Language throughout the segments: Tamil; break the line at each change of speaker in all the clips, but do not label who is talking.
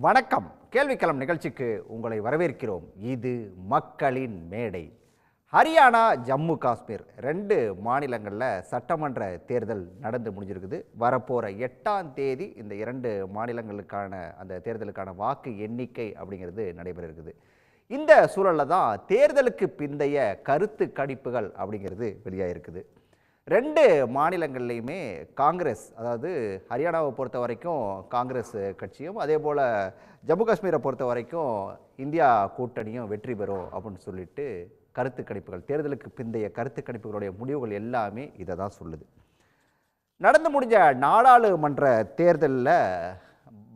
வணக்கம். கேள்விக்களம் நிகழ்ச்சிக்கு உங்களை வரவேற்கிறோம். இது மக்களின் மேடை. ஹரியானா, ஜம்மு காஷ்மீர் 2 மாநிலங்களில் சட்டமன்ற தேர்தல் நடந்து முடிஞ்சிருக்குது. வரப்போகிற 8ஆம் தேதி இந்த 2 மாநிலங்களுக்கான அந்த தேர்தலுக்கான வாக்கு எண்ணிக்கை அப்படிங்கிறது நடைபெற இருக்குது. இந்த சூழலில் தான் தேர்தலுக்கு பிந்தைய கருத்து கணிப்புகள் அப்படிங்கிறது வெளியாகிருக்குது. 2 மாநிலங்கள்லையுமே காங்கிரஸ், அதாவது ஹரியானாவை பொறுத்த வரைக்கும் காங்கிரஸ் கட்சியும், அதே போல் ஜம்மு காஷ்மீரை பொறுத்த வரைக்கும் இந்தியா கூட்டணியும் வெற்றி பெறும் அப்படின்னு சொல்லிட்டு கருத்து கணிப்புகள், தேர்தலுக்கு பிந்தைய கருத்து கணிப்புகளுடைய முடிவுகள் எல்லாமே இதை தான் சொல்லுது. நடந்து முடிஞ்ச நாடாளுமன்ற தேர்தலில்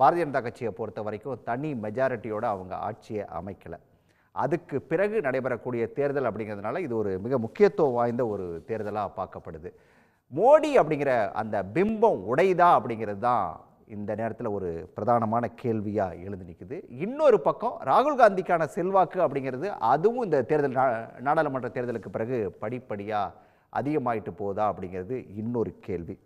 பாரதிய ஜனதா கட்சியை பொறுத்த வரைக்கும் தனி மெஜாரிட்டியோடு அவங்க ஆட்சியை அமைக்கலை. அதுக்கு பிறகு நடைபெறக்கூடிய தேர்தல் அப்படிங்கிறதுனால இது ஒரு மிக முக்கியத்துவம் வாய்ந்த ஒரு தேர்தலாக பார்க்கப்படுது. மோடி அப்படிங்கிற அந்த பிம்பம் உடைதா அப்படிங்கிறது தான் இந்த நேரத்தில் ஒரு பிரதானமான கேள்வியாக எழுந்து நிற்குது. இன்னொரு பக்கம் ராகுல் காந்திக்கான செல்வாக்கு அப்படிங்கிறது அதுவும் இந்த தேர்தல் நாடாளுமன்ற தேர்தலுக்கு பிறகு படிப்படியாக அதிகமாயிட்டு போதா அப்படிங்கிறது இன்னொரு கேள்வி.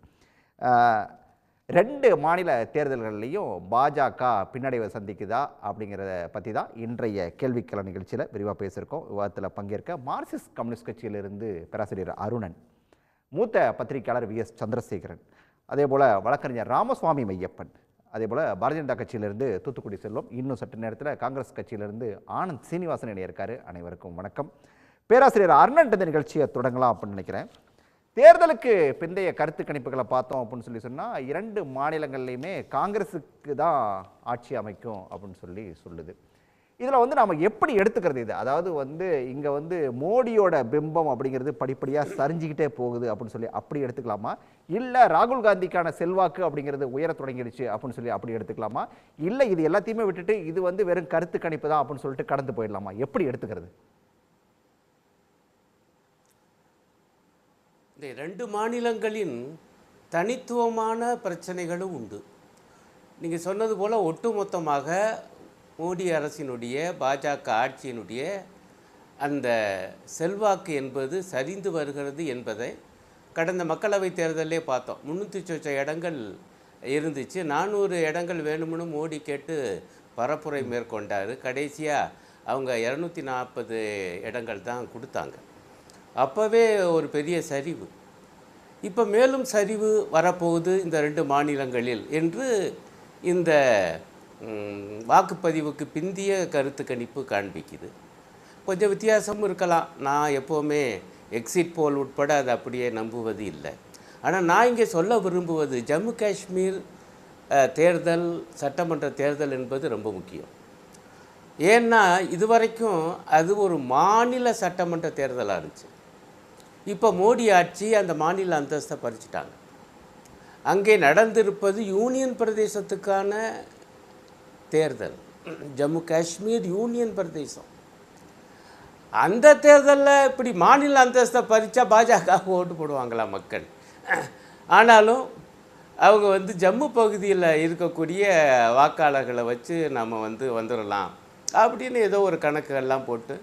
2 மாநில தேர்தல்கள்லையும் பாஜக பின்னடைவை சந்திக்குதா அப்படிங்கிறத பற்றி தான் இன்றைய கேள்விக்களம் நிகழ்ச்சியில் விரிவாக பேசியிருக்கோம். விவாதத்தில் பங்கேற்க மார்க்சிஸ்ட் கம்யூனிஸ்ட் கட்சியிலிருந்து பேராசிரியர் அருணன், மூத்த பத்திரிகையாளர் VS சந்திரசேகரன், அதே போல் வழக்கறிஞர் ராமசுவாமி மையப்பன், அதே போல் பாரதிய ஜனதா கட்சியிலிருந்து தூத்துக்குடி செல்வம், இன்னும் சற்று நேரத்தில் காங்கிரஸ் கட்சியிலிருந்து ஆனந்த் சீனிவாசன் இணையிருக்காரு. அனைவருக்கும் வணக்கம். பேராசிரியர் அருணன் இந்த நிகழ்ச்சியை தொடங்கலாம் அப்படின்னு நினைக்கிறேன். தேர்தலுக்கு பிந்தைய கருத்து கணிப்புகளை பார்த்தோம் அப்படின்னு சொன்னால் 2 மாநிலங்கள்லையுமே காங்கிரஸுக்கு தான் ஆட்சி அமைக்கும் அப்படின்னு சொல்லுது. இதில் நாம் எப்படி எடுத்துக்கிறது இது? அதாவது இங்கே மோடியோட பிம்பம் அப்படிங்கிறது படிப்படியாக சரிஞ்சிக்கிட்டே போகுது அப்படின்னு அப்படி எடுத்துக்கலாமா? இல்லை ராகுல் காந்திக்கான செல்வாக்கு அப்படிங்கிறது உயர தொடங்கிடுச்சு அப்படின்னு அப்படி எடுத்துக்கலாமா? இல்லை இது எல்லாத்தையுமே விட்டுட்டு இது வெறும் கருத்து கணிப்பு தான் அப்படின்னு சொல்லிட்டு கடந்து போயிடலாமா? எப்படி எடுத்துக்கிறது?
இந்த 2 மாநிலங்களின் தனித்துவமான பிரச்சனைகளும் உண்டு. நீங்கள் சொன்னது போல் ஒட்டுமொத்தமாக மோடி அரசினுடைய பாஜக ஆட்சியினுடைய அந்த செல்வாக்கு என்பது சரிந்து வருகிறது என்பதை கடந்த மக்களவைத் தேர்தலே பார்த்தோம். 300 சொச்ச இடங்கள் இருந்துச்சு. 400 இடங்கள் வேணும்னு மோடி கேட்டு பரப்புரை மேற்கொண்டார். கடைசியாக அவங்க 240 இடங்கள் தான் கொடுத்தாங்க. அப்போவே ஒரு பெரிய சரிவு. இப்போ மேலும் சரிவு வரப்போகுது இந்த 2 மாநிலங்களில் என்று இந்த வாக்குப்பதிவுக்கு பிந்திய கருத்து கணிப்பு காண்பிக்குது. கொஞ்சம் வித்தியாசமும் இருக்கலாம். நான் எப்போவுமே எக்ஸிட் போல் உட்பட அதை அப்படியே நம்புவது இல்லை. ஆனால் நான் இங்கே சொல்ல விரும்புவது ஜம்மு காஷ்மீர் தேர்தல், சட்டமன்ற தேர்தல் என்பது ரொம்ப முக்கியம். ஏன்னா இதுவரைக்கும் அது ஒரு மாநில சட்டமன்ற தேர்தலாக இருந்துச்சு. இப்போ மோடி ஆட்சி அந்த மாநில அந்தஸ்தை பறிச்சிட்டாங்க. அங்கே நடந்திருப்பது யூனியன் பிரதேசத்துக்கான தேர்தல். ஜம்மு காஷ்மீர் யூனியன் பிரதேசம். அந்த தேர்தலில் இப்படி மாநில அந்தஸ்தை பறித்தா பாஜக ஓட்டு போடுவாங்களா மக்கள்? ஆனாலும் அவங்க ஜம்மு பகுதியில் இருக்கக்கூடிய வாக்காளர்களை வச்சு நம்ம வந்துடலாம் அப்படின்னு ஏதோ ஒரு கணக்குகள்லாம் போட்டு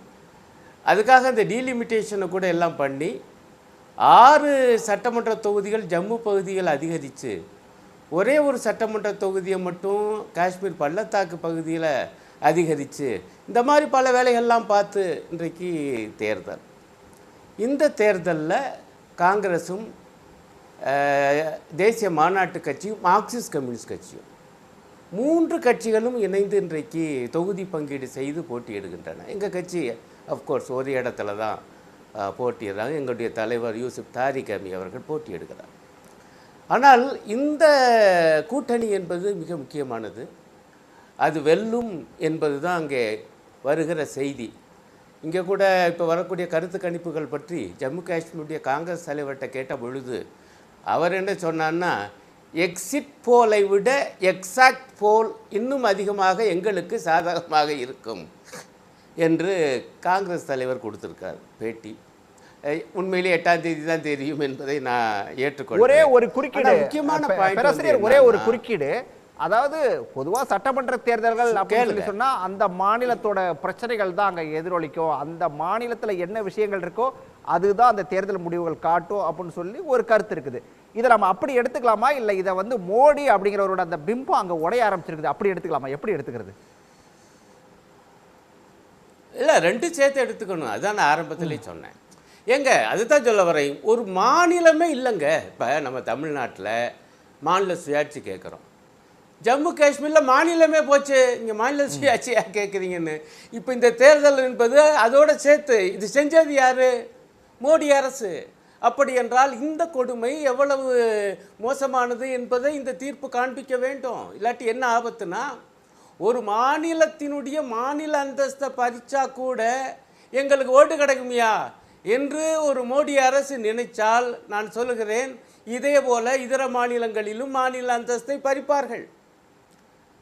அதுக்காக இந்த டீலிமிட்டேஷனை கூட எல்லாம் பண்ணி 6 சட்டமன்ற தொகுதிகள் ஜம்மு பகுதிகள் அதிகரித்து ஒரே ஒரு சட்டமன்ற தொகுதியை மட்டும் காஷ்மீர் பள்ளத்தாக்கு பகுதியில் அதிகரித்து இந்த மாதிரி பல வேலைகள்லாம் பார்த்து இன்றைக்கு தேர்தல். இந்த தேர்தலில் காங்கிரஸும் தேசிய மாநாட்டு கட்சியும் மார்க்சிஸ்ட் கம்யூனிஸ்ட் கட்சியும் 3 கட்சிகளும் இணைந்து இன்றைக்கு தொகுதி பங்கீடு செய்து போட்டியிடுகின்றன. எங்கள் கட்சி அஃப்கோர்ஸ் ஒரு இடத்துல தான் போட்டியிடுறாங்க. எங்களுடைய தலைவர் யூசுப் தாரிக் அமி அவர்கள் போட்டியிடுகிறார். ஆனால் இந்த கூட்டணி என்பது மிக முக்கியமானது. அது வெல்லும் என்பது தான் அங்கே வருகிற செய்தி. இங்கே கூட இப்போ வரக்கூடிய கருத்து கணிப்புகள் பற்றி ஜம்மு காஷ்மீருடைய காங்கிரஸ் தலைவர்கிட்ட கேட்ட பொழுது அவர் என்ன சொன்னான்னா, எக்ஸிட் போலை விட எக்ஸாக்ட் போல் இன்னும் அதிகமாக எங்களுக்கு சாதகமாக இருக்கும் என்று காங்கிரஸ் தலைவர் கொடுத்திருக்கார் பேட்டி. உண்மையிலே 8ஆம் தேதி தான் தெரியும் என்பதை நான் ஏற்றுக்கொள்கிறேன்.
ஒரே ஒரு குறுக்கீடு,
முக்கியமான
ஒரே ஒரு குறுக்கீடு. அதாவது பொதுவா சட்டமன்ற தேர்தல்கள் அப்படின்னு சொல்லி
கேளுங்க.
சொன்னா அந்த மாநிலத்தோட பிரச்சனைகள் தான் அங்க எதிரொலிக்கும். அந்த மாநிலத்துல என்ன விஷயங்கள் இருக்கோ அதுதான் அந்த தேர்தல் முடிவுகள் காட்டும் அப்படின்னு சொல்லி ஒரு கருத்து இருக்குது. இதை நம்ம அப்படி எடுத்துக்கலாமா, இல்ல இதை வந்து மோடி அப்படிங்கிறவரோட அந்த பிம்பம் அங்க உடைய ஆரம்பிச்சிருக்குது அப்படி எடுத்துக்கலாமா, எப்படி எடுத்துக்கிறது?
இல்லை, ரெண்டும் சேர்த்து எடுத்துக்கணும். அதுதான் நான் ஆரம்பத்திலே சொன்னேன். ஏங்க அதுதான் சொல்ல வரேன். ஒரு மாநிலமே இல்லைங்க. இப்போ நம்ம தமிழ்நாட்டில் மாநில சுயாட்சி கேட்குறோம். ஜம்மு காஷ்மீரில் மாநிலமே போச்சு. இங்கே மாநில சுயாட்சியாக கேட்குறீங்கன்னு. இப்போ இந்த தேர்தல் என்பது அதோட சேர்த்து இது செஞ்சது யார்? மோடி அரசு. அப்படி என்றால் இந்த கொடுமை எவ்வளவு மோசமானது என்பதை இந்த தீர்ப்பு காண்பிக்க வேண்டும். இல்லாட்டி என்ன ஆபத்துனா, ஒரு மாநிலத்தினுடைய மாநில அந்தஸ்தை பறிச்சா கூட எங்களுக்கு ஓட்டு கிடைக்குமியா என்று ஒரு மோடி அரசு நினைச்சால் நான் சொல்லுகிறேன், இதே போல இதர மாநிலங்களிலும் மாநில அந்தஸ்தை பறிப்பார்கள்.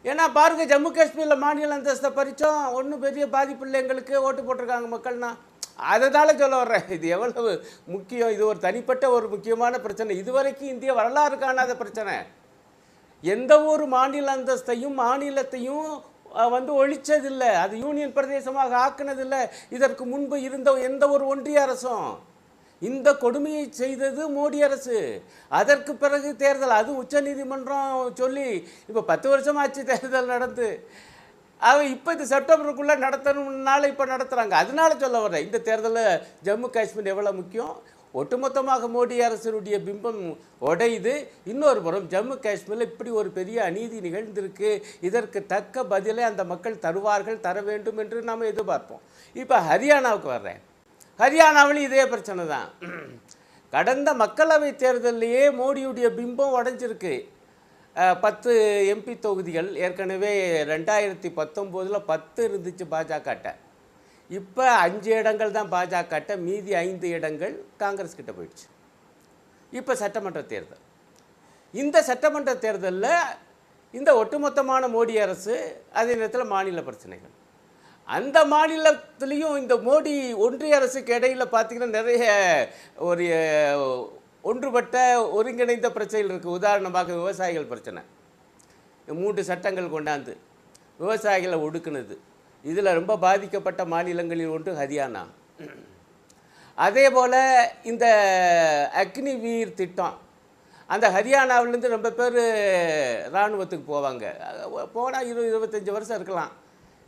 ஏன்னா பாருங்க, ஜம்மு காஷ்மீரில் மாநில அந்தஸ்தை பறித்தோம், ஒன்றும் பெரிய பாதிப்பு இல்லை, எங்களுக்கு ஓட்டு போட்டிருக்காங்க மக்கள்னா. அதனால சொல்ல வர்றேன், இது எவ்வளவு முக்கியம். இது ஒரு தனிப்பட்ட ஒரு முக்கியமான பிரச்சனை. இதுவரைக்கும் இந்திய வரலாறு காணாத பிரச்சனை. எந்த ஒரு மாநில அந்தஸ்தையும் மாநிலத்தையும் வந்து ஒழிச்சதில்லை. அது யூனியன் பிரதேசமாக ஆக்குனதில்லை இதற்கு முன்பு இருந்த எந்த ஒரு ஒன்றிய அரசும். இந்த கொடுமையை செய்தது மோடி அரசு. அதற்கு பிறகு தேர்தல், அது உச்சநீதிமன்றம் சொல்லி இப்போ 10 வருஷம் ஆச்சு தேர்தல் நடந்து. இப்போ இது செப்டம்பருக்குள்ளே நடத்தணும்னால இப்போ நடத்துகிறாங்க. அதனால சொல்ல வர்றேன், இந்த தேர்தலில் ஜம்மு காஷ்மீர் எவ்வளோ முக்கியம். ஒட்டுமொத்தமாக மோடி அரசினுடைய பிம்பம் உடையுது. இன்னொரு புறம் ஜம்மு காஷ்மீரில் இப்படி ஒரு பெரிய அநீதி நிகழ்ந்திருக்கு, இதற்கு தக்க பதிலை அந்த மக்கள் தருவார்கள், தர வேண்டும் என்று நாம் எதிர்பார்ப்போம். இப்போ ஹரியானாவுக்கு வர்றேன். ஹரியானாவிலும் இதே பிரச்சனை தான். கடந்த மக்களவை தேர்தலையே மோடியுடைய பிம்பம் உடைஞ்சிருக்கு. 10 எம்பி தொகுதிகள் ஏற்கனவே 2019 10 இருந்துச்சு பாஜகட்ட. இப்போ 5 இடங்கள் தான் பாஜகட்ட, மீதி 5 இடங்கள் காங்கிரஸ் கிட்ட போயிடுச்சு. இப்போ சட்டமன்ற தேர்தல். இந்த சட்டமன்ற தேர்தலில் இந்த ஒட்டுமொத்தமான மோடி அரசு, அதே நேரத்தில் மாநில பிரச்சனைகள். அந்த மாநிலத்திலையும் இந்த மோடி ஒன்றிய அரசுக்கு இடையில் பார்த்திங்கன்னா நிறைய ஒரு ஒன்றுபட்ட ஒருங்கிணைந்த பிரச்சனைகள் இருக்குது. உதாரணமாக விவசாயிகள் பிரச்சனை. 3 சட்டங்கள் கொண்டாந்து விவசாயிகளை ஒடுக்குனது. இதில் ரொம்ப பாதிக்கப்பட்ட மாநிலங்களில் ஒன்று ஹரியானா. அதே போல் இந்த அக்னி வீர் திட்டம், அந்த ஹரியானாவிலேருந்து ரொம்ப பேர் இராணுவத்துக்கு போவாங்க. போனால் 20-25 வருஷம் இருக்கலாம்.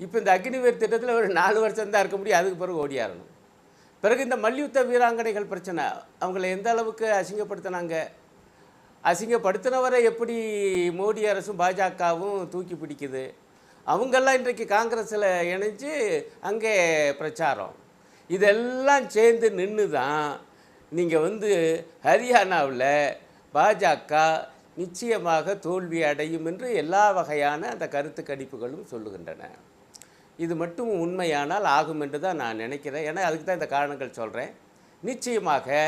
இப்போ இந்த அக்னி வீர் திட்டத்தில் ஒரு 4 வருஷம் தான் இருக்க முடியும், அதுக்கு பிறகு ஓடியாரணும். பிறகு இந்த மல்யுத்த வீராங்கனைகள் பிரச்சனை, அவங்கள எந்த அளவுக்கு அசிங்கப்படுத்தினாங்க. அசிங்கப்படுத்தினவரை எப்படி மோடி அரசும் பாஜகவும் தூக்கி பிடிக்குது. அவங்கெல்லாம் இன்றைக்கு காங்கிரஸில் இணைஞ்சு அங்கே பிரச்சாரம். இதெல்லாம் சேர்ந்து நின்று தான் நீங்கள் வந்து ஹரியானாவில் பாஜக நிச்சயமாக தோல்வி அடையும் என்று எல்லா வகையான அந்த கருத்து கணிப்புகளும் சொல்லுகின்றன. இது மட்டும் உண்மையானால் ஆகும் என்று தான் நான் நினைக்கிறேன். ஏன்னா அதுக்கு தான் இந்த காரணங்கள் சொல்கிறேன். நிச்சயமாக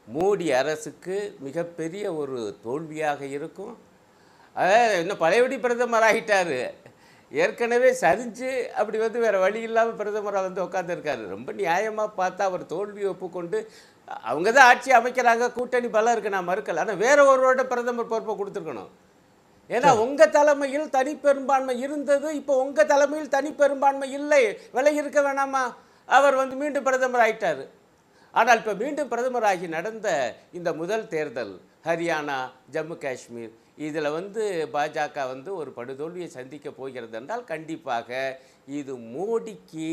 மோடி அரசுக்கு மிகப்பெரிய ஒரு தோல்வியாக இருக்கும். இன்னும் பழையபடி பிரதமர் ஆகிட்டார். ஏற்கனவே சரிஞ்சு அப்படி வந்து வேறு வழி இல்லாமல் பிரதமராக வந்து உட்காந்துருக்காரு. ரொம்ப நியாயமாக பார்த்தா அவர் தோல்வியை ஒப்புக்கொண்டு, அவங்க தான் ஆட்சி அமைக்கிறாங்க, கூட்டணி பலம் இருக்குது, நான் மறுக்கல. ஆனால் வேற ஒருவரோட பிரதமர் பொறுப்பை கொடுத்துருக்கணும். ஏன்னா உங்கள் தலைமையில் தனிப்பெரும்பான்மை இருந்தது, இப்போ உங்கள் தலைமையில் தனிப்பெரும்பான்மை இல்லை, விலகி இருக்க வேணாமா? அவர் வந்து மீண்டும் பிரதமர் ஆகிட்டார். ஆனால் இப்போ மீண்டும் பிரதமராகி நடந்த இந்த முதல் தேர்தல் ஹரியானா, ஜம்மு காஷ்மீர், இதில் வந்து பாஜக வந்து ஒரு படுதோல்வியை சந்திக்க போகிறது என்றால் கண்டிப்பாக இது மோடிக்கு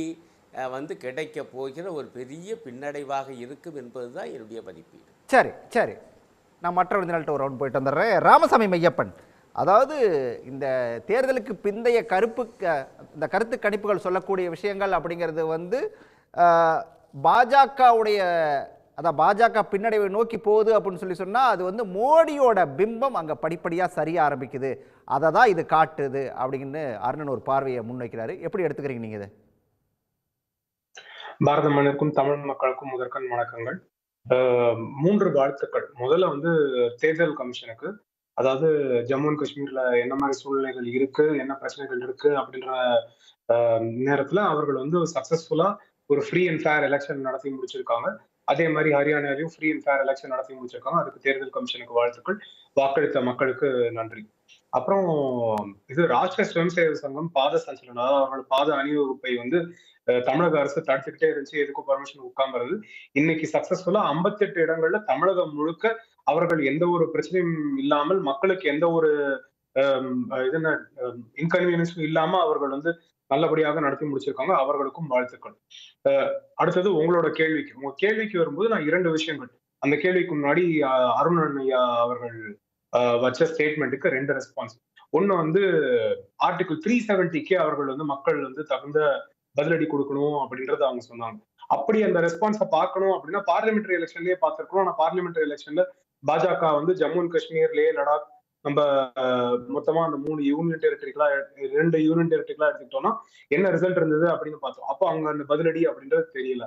வந்து கிடைக்க போகிற ஒரு பெரிய பின்னடைவாக இருக்கும் என்பது தான் என்னுடைய மதிப்பீடு.
சரி சரி, நான் மற்ற விருந்தினர்கிட்ட ஒரு ரவுண்ட் போயிட்டு வந்துடுறேன். ராமசாமி மையப்பன், அதாவது இந்த தேர்தலுக்கு பிந்தைய இந்த கருத்து கணிப்புகள் சொல்லக்கூடிய விஷயங்கள் அப்படிங்கிறது வந்து பாஜகவுடைய, அதான் பாஜக பின்னடைவை நோக்கி போகுது அப்படின்னு சொல்லி சொன்னால் அது வந்து மோடியோட பிம்பம் அங்கே படிப்படியாக சரிய ஆரம்பிக்குது, அதை தான் இது காட்டுது அப்படின்னு அருணன் ஒரு பார்வையை முன்வைக்கிறாரு. எப்படி எடுத்துக்கிறீங்க நீங்கள் இதை?
பாரத மண்ணிற்கும் தமிழ் மக்களுக்கும் முதற்கண் வணக்கங்கள். 3 வாழ்த்துக்கள். முதல்ல வந்து தேர்தல் கமிஷனுக்கு, அதாவது ஜம்மு அண்ட் காஷ்மீர்ல என்ன மாதிரி சூழ்நிலைகள் இருக்கு, என்ன பிரச்சனைகள் இருக்கு அப்படின்ற நேரத்துல அவர்கள் வந்து சக்சஸ்ஃபுல்லா ஒரு ஃப்ரீ அண்ட் ஃபேர் எலெக்ஷன் நடத்தி முடிச்சிருக்காங்க. அதே மாதிரி ஹரியானாலையும் ஃப்ரீ அண்ட் ஃபேர் எலெக்ஷன் நடத்தி முடிச்சிருக்காங்க. அதுக்கு தேர்தல் கமிஷனுக்கு வாழ்த்துக்கள். வாக்களித்த மக்களுக்கு நன்றி. அப்புறம் இது ராஷ்டிர ஸ்வயம் சேவக் சங்கம் பாத சஞ்சலனம், அதாவது அவர்கள் பாத அணிவகுப்பை வந்து தமிழக அரசு தடுத்துக்கிட்டே இருந்துச்சு, எதுக்கும் பர்மிஷன் உட்கார்ந்து. இன்னைக்கு சக்சஸ்ஃபுல்லா 58 இடங்கள்ல தமிழகம் முழுக்க அவர்கள் எந்த ஒரு பிரச்சனையும் இல்லாமல், மக்களுக்கு எந்த ஒரு இது என்ன இன்கன்வீனியன்ஸும் இல்லாம அவர்கள் வந்து நல்லபடியாக நடத்தி முடிச்சிருக்காங்க. அவர்களுக்கும் வாழ்த்துக்கள். அடுத்தது உங்களோட கேள்விக்கு. உங்க கேள்விக்கு வரும்போது நான் 2 விஷயங்கள். அந்த கேள்விக்கு முன்னாடி அருணன் ஐயா அவர்கள் வச்ச ஸ்டேட்மெண்ட்டுக்கு 2 ரெஸ்பான்ஸ். ஒண்ணு வந்து ஆர்டிகிள் 370 அவர்கள் வந்து மக்கள் வந்து தகுந்த பதிலடி கொடுக்கணும் அப்படின்றத அவங்க சொன்னாங்க. அப்படி அந்த ரெஸ்பான்ஸ பார்க்கணும் அப்படின்னா பார்லிமெண்டரி எலெக்ஷன்லயே பார்த்திருக்கணும். ஆனா பார்லிமெண்டரி எலெக்ஷன்ல பாஜக வந்து ஜம்மு அண்ட் காஷ்மீர், லே, லடாக் நம்ம மொத்தமா அந்த 3 யூனியன் டெரிட்டரிகளா 2 யூனியன் டெரிட்டரிகளா எடுத்துக்கிட்டோம்னா என்ன ரிசல்ட் இருந்தது அப்படின்னு பார்த்தோம். அப்போ அங்க அந்த பதிலடி அப்படின்றது தெரியல.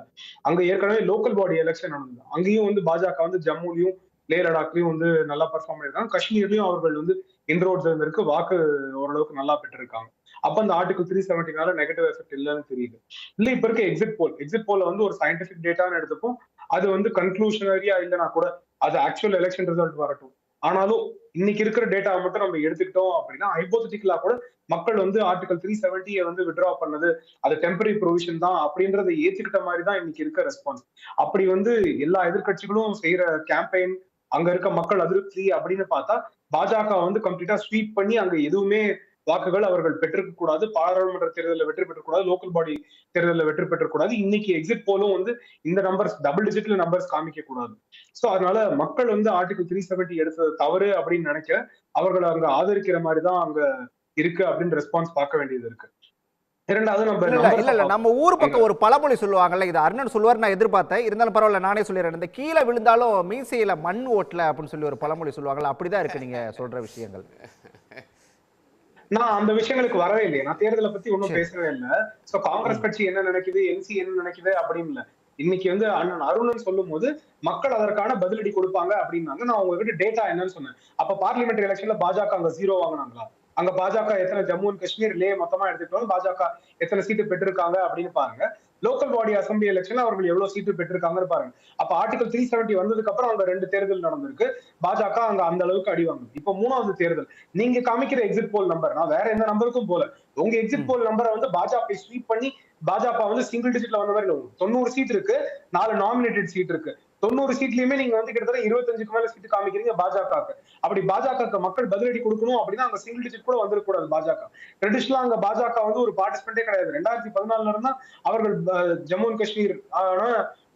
அங்க ஏற்கனவே லோக்கல் பாடி எலெக்ஷன் நடந்தது. அங்கேயும் வந்து பாஜக வந்து ஜம்முலயும் லே லடாக்லயும் வந்து நல்லா பெர்ஃபார்ம் பண்ணிருக்காங்க. காஷ்மீர்லயும் அவர்கள் வந்து இன்ரோட்ஸ் இருந்திருக்கு, வாக்கு ஓரளவுக்கு நல்லா பெற்றிருக்காங்க. அப்ப அந்த ஆர்டிகல் 370 நெகட்டிவ் எஃபெக்ட் இல்லைன்னு தெரியுது. இல்ல இப்ப இருக்க எக்ஸிட் போல்ல வந்து ஒரு சயின்டிபிக் டேட்டான்னு எடுத்துப்போம். அது வந்து கன்க்ளூஷனரியா இல்லைன்னா கூட அது ஆக்சுவல் எலெக்ஷன் ரிசல்ட் வரட்டும். ஆனாலும் இன்னைக்கு இருக்கிற டேட்டாவை மட்டும் நம்ம எடுத்துக்கிட்டோம் அப்படின்னா ஹைபோதட்டிக்கலா கூட மக்கள் வந்து ஆர்டிகல் 370 வந்து வித்ட்ரா பண்ணது அது டெம்பரரி ப்ரொவிஷன் தான் அப்படின்றத ஏத்துக்கிட்ட மாதிரி தான் இன்னைக்கு இருக்க ரெஸ்பான்ஸ். அப்படி வந்து எல்லா எதிர்கட்சிகளும் செய்யற கேம்பெயின், அங்க இருக்க மக்கள் அதிருப்தி அப்படின்னு பார்த்தா பாஜக வந்து கம்ப்ளீட்டா ஸ்வீப் பண்ணி அங்க எதுவுமே வாக்குகள் அவர்கள் பெற்றிருக்க கூடாது, பாராளுமன்ற தேர்தலில் வெற்றி பெற்றக்கூடாது, லோக்கல் பாடி தேர்தலில் வெற்றி பெற்றக்கூடாது. இன்னைக்கு எக்ஸிட் போலும் வந்து இந்த நம்பர்ஸ் டபுள் டிஜிட்ல நம்பர்ஸ் காமிக்க கூடாது. சோ அதனால மக்கள் வந்து ஆர்டிகல் 370 எடுத்தது தவறு அப்படின்னு நினைக்க அவர்கள் அங்க ஆதரிக்கிற மாதிரி தான் அங்க இருக்கு அப்படின்னு ரெஸ்பான்ஸ் பார்க்க வேண்டியது இருக்கு. இரண்டாவது
இல்ல நம்ம ஊர் பக்கம் ஒரு பழமொழி சொல்லுவாங்கல்ல, இது அருணன் சொல்லுவார் நான் எதிர்பார்த்தேன், இருந்தாலும் பரவாயில்ல நானே சொல்லிடுறேன். இந்த கீழே விழுந்தாலும் மீசையில மண் ஓட்டல அப்படின்னு சொல்லி ஒரு பழமொழி சொல்லுவாங்கல்ல, அப்படிதான் இருக்கு நீங்க சொல்ற விஷயங்கள்.
நான் அந்த விஷயங்களுக்கு வரவே இல்லையே. நான் தேர்தலை பத்தி ஒன்னும் பேசவே இல்லை. சோ காங்கிரஸ் கட்சி என்ன நினைக்குது, என்சி என்ன நினைக்குது அப்படின்னு இல்ல. இன்னைக்கு வந்து அண்ணன் அருணன் சொல்லும் போது மக்கள் அதற்கான பதிலடி கொடுப்பாங்க அப்படின்னாங்க. நான் உங்ககிட்ட டேட்டா என்னன்னு சொன்னேன். அப்ப பார்லிமெண்ட் எலெக்ஷன்ல பாஜக அங்க 0 வாங்கினாங்களா? அங்க பாஜக எத்தனை ஜம்மு அண்ட் காஷ்மீர், லே மொத்தமா எடுத்துக்கிட்டோம் பாஜக எத்தனை சீட்டு பெற்றிருக்காங்க அப்படின்னு பாருங்க. லோக்கல் பாடி அசம்பிளி எலெக்ஷன்ல அவர்கள் எவ்வளவு சீட்டு பெற்றிருக்காங்கன்னு பாருங்க. அப்ப ஆர்டிகல் 370 வந்ததுக்கு அப்புறம் அங்க 2 தேர்தல் நடந்திருக்கு. பாஜக அங்க அந்த அளவுக்கு அடி வாங்குது. இப்ப 3வது தேர்தல் நீங்க காமிக்கிற எக்ஸிட் போல் நம்பர், நான் வேற எந்த நம்பருக்கும் போல, உங்க எக்ஸிட் போல் நம்பரை வந்து பாஜக ஸ்வீப் பண்ணி பாஜக வந்து சிங்கிள் டிஜிட்ல வந்த மாதிரி 90 சீட் இருக்கு, 4 நாமினேட்டட் சீட் இருக்கு. 90 சீட்லயுமே நீங்க வந்து கிட்டத்தட்ட 25க்கு மேல சீட்டு காமிக்கிறீங்க பாஜகவுக்கு. அப்படி பாஜக மக்கள் பதிலடி கொடுக்கணும் அப்படின்னா அங்க சிங்கிள் டிஜிட் கூட வந்துடக்கூடாது பாஜக. ட்ரெடிஷனலா அங்க பாஜக வந்து ஒரு பார்ட்டிசிபென்டே கிடையாது. 2014 இருந்தா அவர்கள் ஜம்மு அண்ட் காஷ்மீர்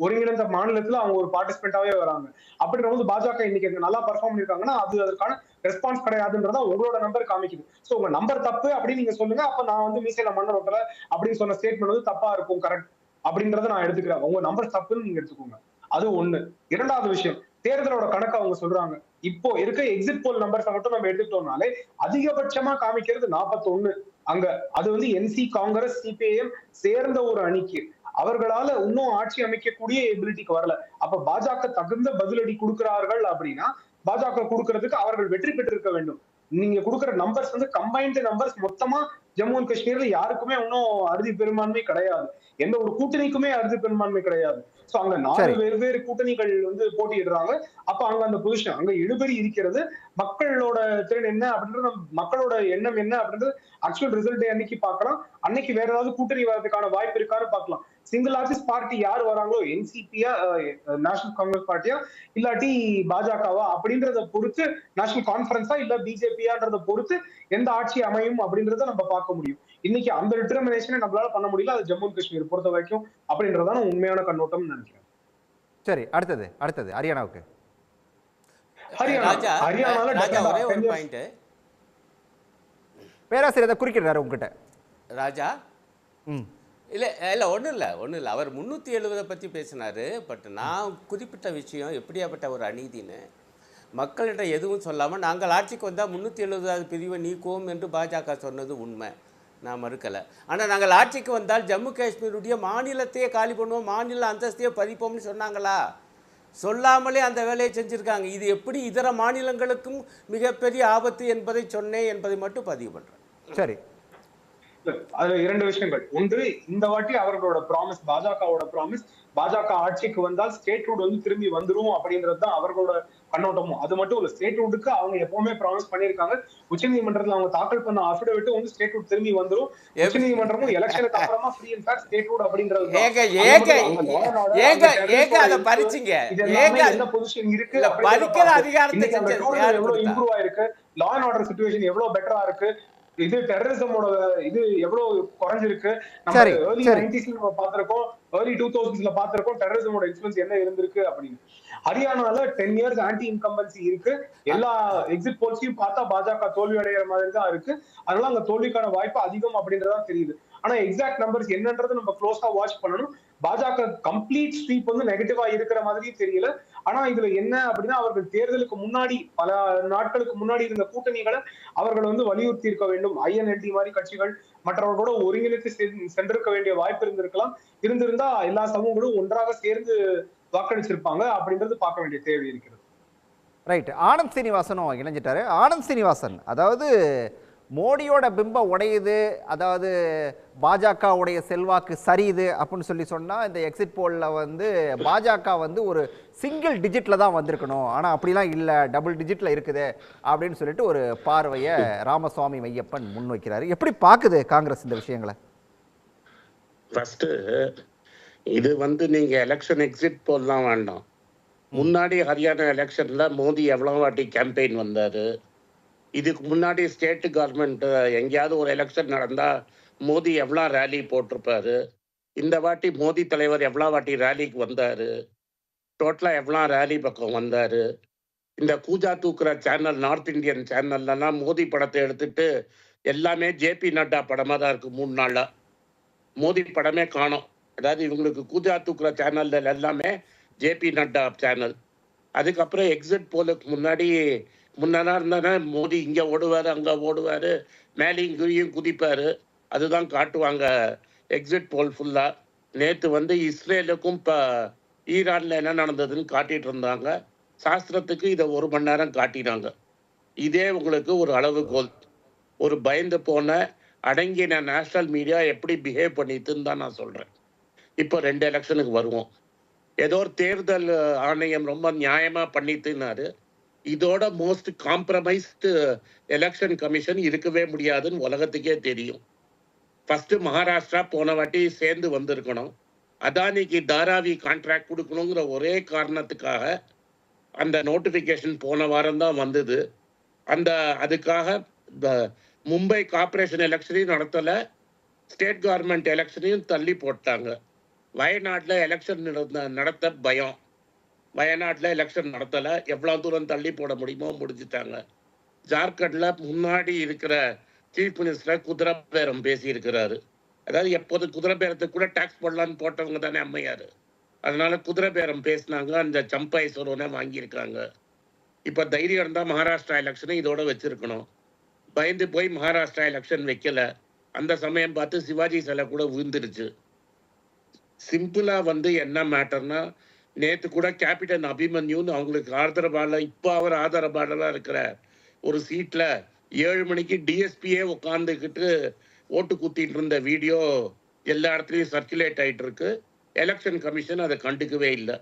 ஒருங்கிணைந்த மாநிலத்துல அவங்க ஒரு பார்ட்டிசிபென்டாவே வராங்க. அப்படிங்கும்போது பாஜக இன்னைக்கு நல்லா பெர்ஃபார்ம் பண்ணிருக்காங்கன்னா அது அதற்கான ரெஸ்பான்ஸ் கிடையாதுன்றதா உங்களோட நம்பர் காமிக்குது. சோ உங்க நம்பர் தப்பு அப்படின்னு நீங்க சொல்லுங்க. அப்ப நான் வந்து மீசையில மண்ண ஓட்டல அப்படின்னு சொன்ன ஸ்டேட்மெண்ட் வந்து தப்பா இருக்கும், கரெக்ட் அப்படின்றத நான் எடுத்துக்கிறேன். உங்க நம்பர் தப்புன்னு நீங்க எடுத்துக்கோங்க. அது ஒண்ணு. இரண்டாவது விஷயம், தேர்தலோட கணக்கு அவங்க சொல்றாங்க. இப்போ இருக்க எக்ஸிட் போல் நம்பர்ஸ் மட்டும் நம்ம எடுத்துட்டோம்னாலே அதிகபட்சமா காமிக்கிறது 41. அங்க அது வந்து என்சி, காங்கிரஸ், சிபிஐஎம் சேர்ந்த ஒரு அணிக்கு அவர்களால இன்னும் ஆட்சி அமைக்கக்கூடிய எபிலிட்டிக்கு வரல. அப்ப பாஜக தகுந்த பதிலடி கொடுக்கிறார்கள் அப்படின்னா பாஜக கொடுக்கறதுக்கு அவர்கள் வெற்றி பெற்றிருக்க வேண்டும். நீங்க கொடுக்குற நம்பர்ஸ் வந்து கம்பைன்டு நம்பர்ஸ் மொத்தமா ஜம்மு அண்ட் காஷ்மீர்ல யாருக்குமே இன்னும் அறுதி பெரும்பான்மை கிடையாது. எந்த ஒரு கூட்டணிக்குமே அறுதி பெரும்பான்மை கிடையாது. சோ அங்க 4 வெவ்வேறு கூட்டணிகள் வந்து போட்டியிடுறாங்க. அப்ப அங்க அந்த பொசிஷன் அங்க இழுபறி இருக்கிறது. மக்களோட திறன் என்ன அப்படின்றது, மக்களோட எண்ணம் என்ன அப்படின்றது ஆக்சுவல் ரிசல்ட் அன்னைக்கு பார்க்கலாம். அன்னைக்கு வேற ஏதாவது கூட்டணி வர்றதுக்கான வாய்ப்பு இருக்கான்னு பார்க்கலாம். சிங்கிள் ஆர்டிஸ்ட் பார்ட்டி யார் வராங்களோ, என்சிபியா, நேஷனல் காங்கிரஸ் பார்ட்டியா இல்லாட்டி பாஜகவா அப்படின்றத பொறுத்து, நேஷனல் கான்பரன்ஸா இல்ல பிஜேபியான்றத பொறுத்து எந்த ஆட்சி அமையும் அப்படின்றத நம்ம பார்க்க முடியும். இன்னைக்கு அந்த டிட்டர்மினேஷனை நம்மளால பண்ண முடியல. அது ஜம்மு அண்ட் காஷ்மீர் பொறுத்த வரைக்கும் அப்படின்றதான் உண்மையான கண்ணோட்டம் நினைக்கிறேன்.
சரி, அடுத்தது ஹரியானாவுக்கு.
ஒரே ஒரு பாயிண்ட்
பேராசிரியர் குறிக்கிறாரு உங்ககிட்ட.
ராஜா இல்லை ஒன்றும் இல்லை அவர் 370 பற்றி பேசினார். பட் நான் குறிப்பிட்ட விஷயம் எப்படியாப்பட்ட ஒரு அநீதின்னு மக்களிடம் எதுவும் சொல்லாமல் நாங்கள் ஆட்சிக்கு வந்தால் 370வது பிரிவை நீக்குவோம் என்று பாஜக சொன்னது உண்மை, நான் மறுக்கலை. ஆனால் நாங்கள் ஆட்சிக்கு வந்தால் ஜம்மு காஷ்மீருடைய மாநிலத்தையே காலி பண்ணுவோம், மாநில அந்தஸ்தையே பதிப்போம்னு சொன்னாங்களா? சொல்லாமலே அந்த வேலையை செஞ்சுருக்காங்க. இது எப்படி இதர மாநிலங்களுக்கும் மிகப்பெரிய ஆபத்து என்பதை சொன்னேன் என்பதை மட்டும் பதிவு பண்ணுறேன்.
சரி,
அதுல 2 விஷயங்கள். ஒன்று, இந்த வாட்டி அவர்களோட ப்ராமிஸ், பாஜகவோட ப்ராமிஸ், பாஜக ஆட்சிக்கு வந்தால் ஸ்டேட் ரூட் வந்து திரும்பி வந்துரும் அப்படின்றது தான் அவர்களோட கண்ணோட்டமும். அது மட்டும் இல்ல, ஸ்டேட்ஹுட்டுக்கு அவங்க எப்பவுமே ப்ராமிஸ் பண்ணியிருக்காங்க. உச்சநீதிமன்றத்துல அவங்க தாக்கல் பண்ண அஃபிடவிட் வந்து ஸ்டேட்ஹுட் திரும்பி வந்துரும். உச்சநீதிமன்றமும் எலெக்ஷனுக்கு அப்புறமா ஃப்ரீ அண்ட் ஃபேர் ஸ்டேட்ஹுட் அப்படின்றதுதான்.
ஏங்க
அங்க
ஏங்க
மட்டும் அங்க லா அண்ட் ஆர்டர்,
ஏங்க
அங்க
ஏங்க
டெரரிஸ்டோட
அதை
இன்ஃப்ளூயன்ஸ்,
பறிச்சிங்க.
இது எல்லாமே
ஏங்க
என்ன பொசிஷன் இருக்கு
இல்ல
அப்படின்றத
பறிக்கிற
பார்த்து.
அதிகாரத்தை
இன்னைக்கு அந்த டூல்
யாரு
எவ்வளவு
கொடுத்தா?
இம்ப்ரூவ் ஆயிருக்கு, லா அண்ட் ஆர்டர் சிச்சுவேஷன் எவ்வளவு பெட்டரா இருக்கு, இது டெரரிசமோட இது எவ்வளவு குறைஞ்சிருக்கு. நம்ம
சரி
ஏர்லி
சரி
90s நம்ம பார்த்திருக்கோம், ஏர்லி 2000s பார்த்திருக்கோம் டெரரிசமோட இன்ஃப்ளூயன்ஸ் என்ன இருந்திருக்கு அப்படின்னு. ஹரியானால 10 இயர்ஸ் ஆன்டி இன்கம்பன்சி இருக்கு. எல்லா எக்ஸிட் போல்ஸையும் பார்த்தா பாஜக தோல்வி அடைகிற மாதிரி தான் இருக்கு. அதனால அங்க தோல்விக்கான வாய்ப்பு அதிகம் அப்படின்றதா தெரியுது. ஆனா எக்ஸாக்ட் நம்பர்ஸ் என்னன்றது நம்ம க்ளோஸா வாட்ச் பண்ணணும். பாஜக கம்ப்ளீட் ஸ்வீப் வந்து நெகட்டிவா இருக்கிற மாதிரியும் தெரியல. ஆனா இதுல என்ன அப்படின்னா, அவர்கள் தேர்தலுக்கு முன்னாடி பல நாட்களுக்கு முன்னாடி இருந்த கூட்டணிகளை அவர்கள் வந்து வலியுறுத்தி இருக்க வேண்டும். ஐஎன்எல்டி மாதிரி கட்சிகள் மற்றவர்களோட ஒருங்கிணைத்து சென்றிருக்க வேண்டிய வாய்ப்பு இருந்திருக்கலாம். இருந்திருந்தா எல்லா சமூகங்களும் ஒன்றாக சேர்ந்து வாக்களிச்சிருப்பாங்க அப்படின்றது பார்க்க வேண்டிய தேவை இருக்கிறது.
ரைட். ஆனந்த் சீனிவாசனும் இணைஞ்சிட்டாரு. ஆனந்த் சீனிவாசன், அதாவது மோடியோட பிம்பம் உடையுது, அதாவது பாஜகவுடைய செல்வாக்கு சரியுது அப்படின்னு சொல்லி சொன்னால், இந்த எக்ஸிட் போலில் வந்து பாஜக வந்து ஒரு சிங்கிள் டிஜிட்டில் தான் வந்திருக்கணும், ஆனால் அப்படிலாம் இல்லை, டபுள் டிஜிட்டில் இருக்குது அப்படின்னு சொல்லிட்டு ஒரு பார்வையை ராமசுவாமி மையப்பன் முன்வைக்கிறாரு. எப்படி பார்க்குது காங்கிரஸ் இந்த விஷயங்களை?
ஃபர்ஸ்ட் இது வந்து நீங்க எலெக்ஷன் எக்ஸிட் போல்லாம் வேண்டாம். முன்னாடி ஹரியானா எலெக்ஷன்ல மோடி எவ்வளவு வாட்டி கேம்பெயின் வந்தாரு. இதுக்கு முன்னாடி ஸ்டேட் கவர்மெண்ட் எங்கேயாவது ஒரு எலெக்ஷன் நடந்தா மோடி எவ்வளோ ரேலி போட்டிருப்பாரு. இந்த வாட்டி மோடி தலைவர் எவ்வளோ வாட்டி ரேலிக்கு வந்தாரு, டோட்டலா எவ்வளோ ரேலி பக்கம் வந்தாரு. இந்த கூஜா தூக்குற சேனல், நார்த் இந்தியன் சேனல்லாம் மோடி படத்தை எடுத்துட்டு எல்லாமே ஜேபி நட்டா படமா தான் இருக்கு. 3 நாளா மோடி படமே காணோம். அதாவது இவங்களுக்கு கூஜா தூக்குற சேனல்ல எல்லாமே ஜேபி நட்டா சேனல். அதுக்கப்புறம் எக்ஸிட் போலுக்கு முன்னதான் இருந்தானே மோடி இங்க ஓடுவாரு, அங்க ஓடுவாரு, மேலேயும் கீழையும் குதிப்பாரு. அதுதான் காட்டுவாங்க எக்ஸிட் போல் ஃபுல்லா. நேத்து வந்து இஸ்ரேலுக்கும் ஈரான்ல என்ன நடந்ததுன்னு காட்டிட்டு இருந்தாங்க. சாஸ்திரத்துக்கு இதை 1 மணி நேரம் காட்டினாங்க. இதே உங்களுக்கு ஒரு அளவுகோல். ஒரு பயந்து போன அடங்கின நேஷனல் மீடியா எப்படி பிஹேவ் பண்ணிட்டுன்னு தான் நான் சொல்றேன். இப்போ 2 எலெக்ஷனுக்கு வருவோம். ஏதோ ஒரு தேர்தல் ஆணையம் ரொம்ப நியாயமா பண்ணிட்டுனாரு. இதோட மோஸ்ட் காம்ப்ரமைஸ்டு எலெக்ஷன் கமிஷன் இருக்கவே முடியாதுன்னு உலகத்துக்கே தெரியும். ஃபர்ஸ்ட் மகாராஷ்டிரா போன வாட்டி சேர்ந்து வந்திருக்கணும். அதானிக்கு தாராவி கான்ட்ராக்ட் கொடுக்கணுங்கிற ஒரே காரணத்துக்காக அந்த நோட்டிஃபிகேஷன் போன வாரம் தான் வந்தது. அதுக்காக மும்பை கார்பரேஷன் எலெக்ஷனையும் நடத்தல, ஸ்டேட் கவர்மெண்ட் எலெக்ஷனையும் தள்ளி போட்டாங்க. வயநாட்டில் எலெக்ஷன் நடத்த பயம். வயநாட்டில் எலெக்ஷன் நடத்தலை. எவ்வளோ தூரம் தள்ளி போட முடியுமோ முடிச்சுட்டாங்க. ஜார்க்கண்டில் முன்னாடி இருக்கிற சீஃப் மினிஸ்டர் குதிரை பேரம் பேசியிருக்கிறாரு. அதாவது எப்போது குதிரை பேரத்துக்கு கூட டாக்ஸ் போடலான்னு போட்டவங்க தானே அம்மையார். அதனால குதிரை பேரம் பேசினாங்க. அந்த சம்பாய்ஸ்வரனை வாங்கியிருக்காங்க. இப்போ தைரியம் இருந்தால் மகாராஷ்டிரா எலெக்ஷனை இதோட வச்சிருக்கணும். பயந்து போய் மகாராஷ்டிரா எலெக்ஷன் வைக்கல. அந்த சமயம் பார்த்து சிவாஜி சிலை கூட விழுந்துருச்சு. சிம்பிளா வந்து என்ன மேட்டர்னா, நேத்து கூட கேப்டன் அபிமன்யுன்னு அவங்களுக்கு ஆதரவாளர், இப்போ அவர் ஆதரவாளராக இருக்கிற ஒரு சீட்ல 7 மணிக்கு டிஎஸ்பியே உட்காந்துக்கிட்டு ஓட்டு குத்திட்டு இருந்த வீடியோ எல்லா இடத்துலையும் சர்க்குலேட் ஆயிட்டு இருக்கு. எலெக்ஷன் கமிஷன் அதை கண்டுக்கவே இல்லை.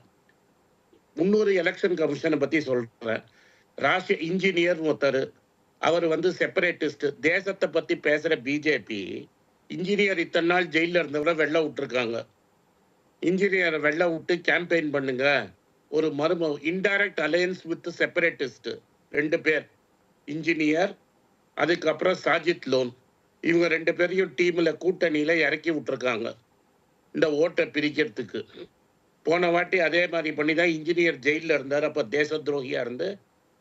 முன்னொரு எலெக்ஷன் கமிஷனை பத்தி சொல்றேன். ராஷ்டிரிய இன்ஜினியர் ஒருத்தர், அவர் வந்து செப்பரேட்டிஸ்ட், தேசத்தை பத்தி பேசுற பிஜேபி இன்ஜினியர் இத்தனை நாள் ஜெயில இருந்தவரை வெளில விட்டுருக்காங்க. இன்ஜினியரை வெளில விட்டு கேம்பெயின் பண்ணுங்க. ஒரு இன்டைரக்ட் அலையன்ஸ் வித் செப்பரேட்டிஸ்ட் 2 பேர், இன்ஜினியர் அதுக்கப்புறம் சாஜித் லோன், இவங்க 2 பேரையும் டீம்ல கூட்டணியில இறக்கி விட்டுருக்காங்க இந்த ஓட்டை பிரிக்கிறதுக்கு. போன வாட்டி அதே மாதிரி பண்ணி தான் இன்ஜினியர் ஜெயில இருந்தார். அப்ப தேச துரோகியா இருந்து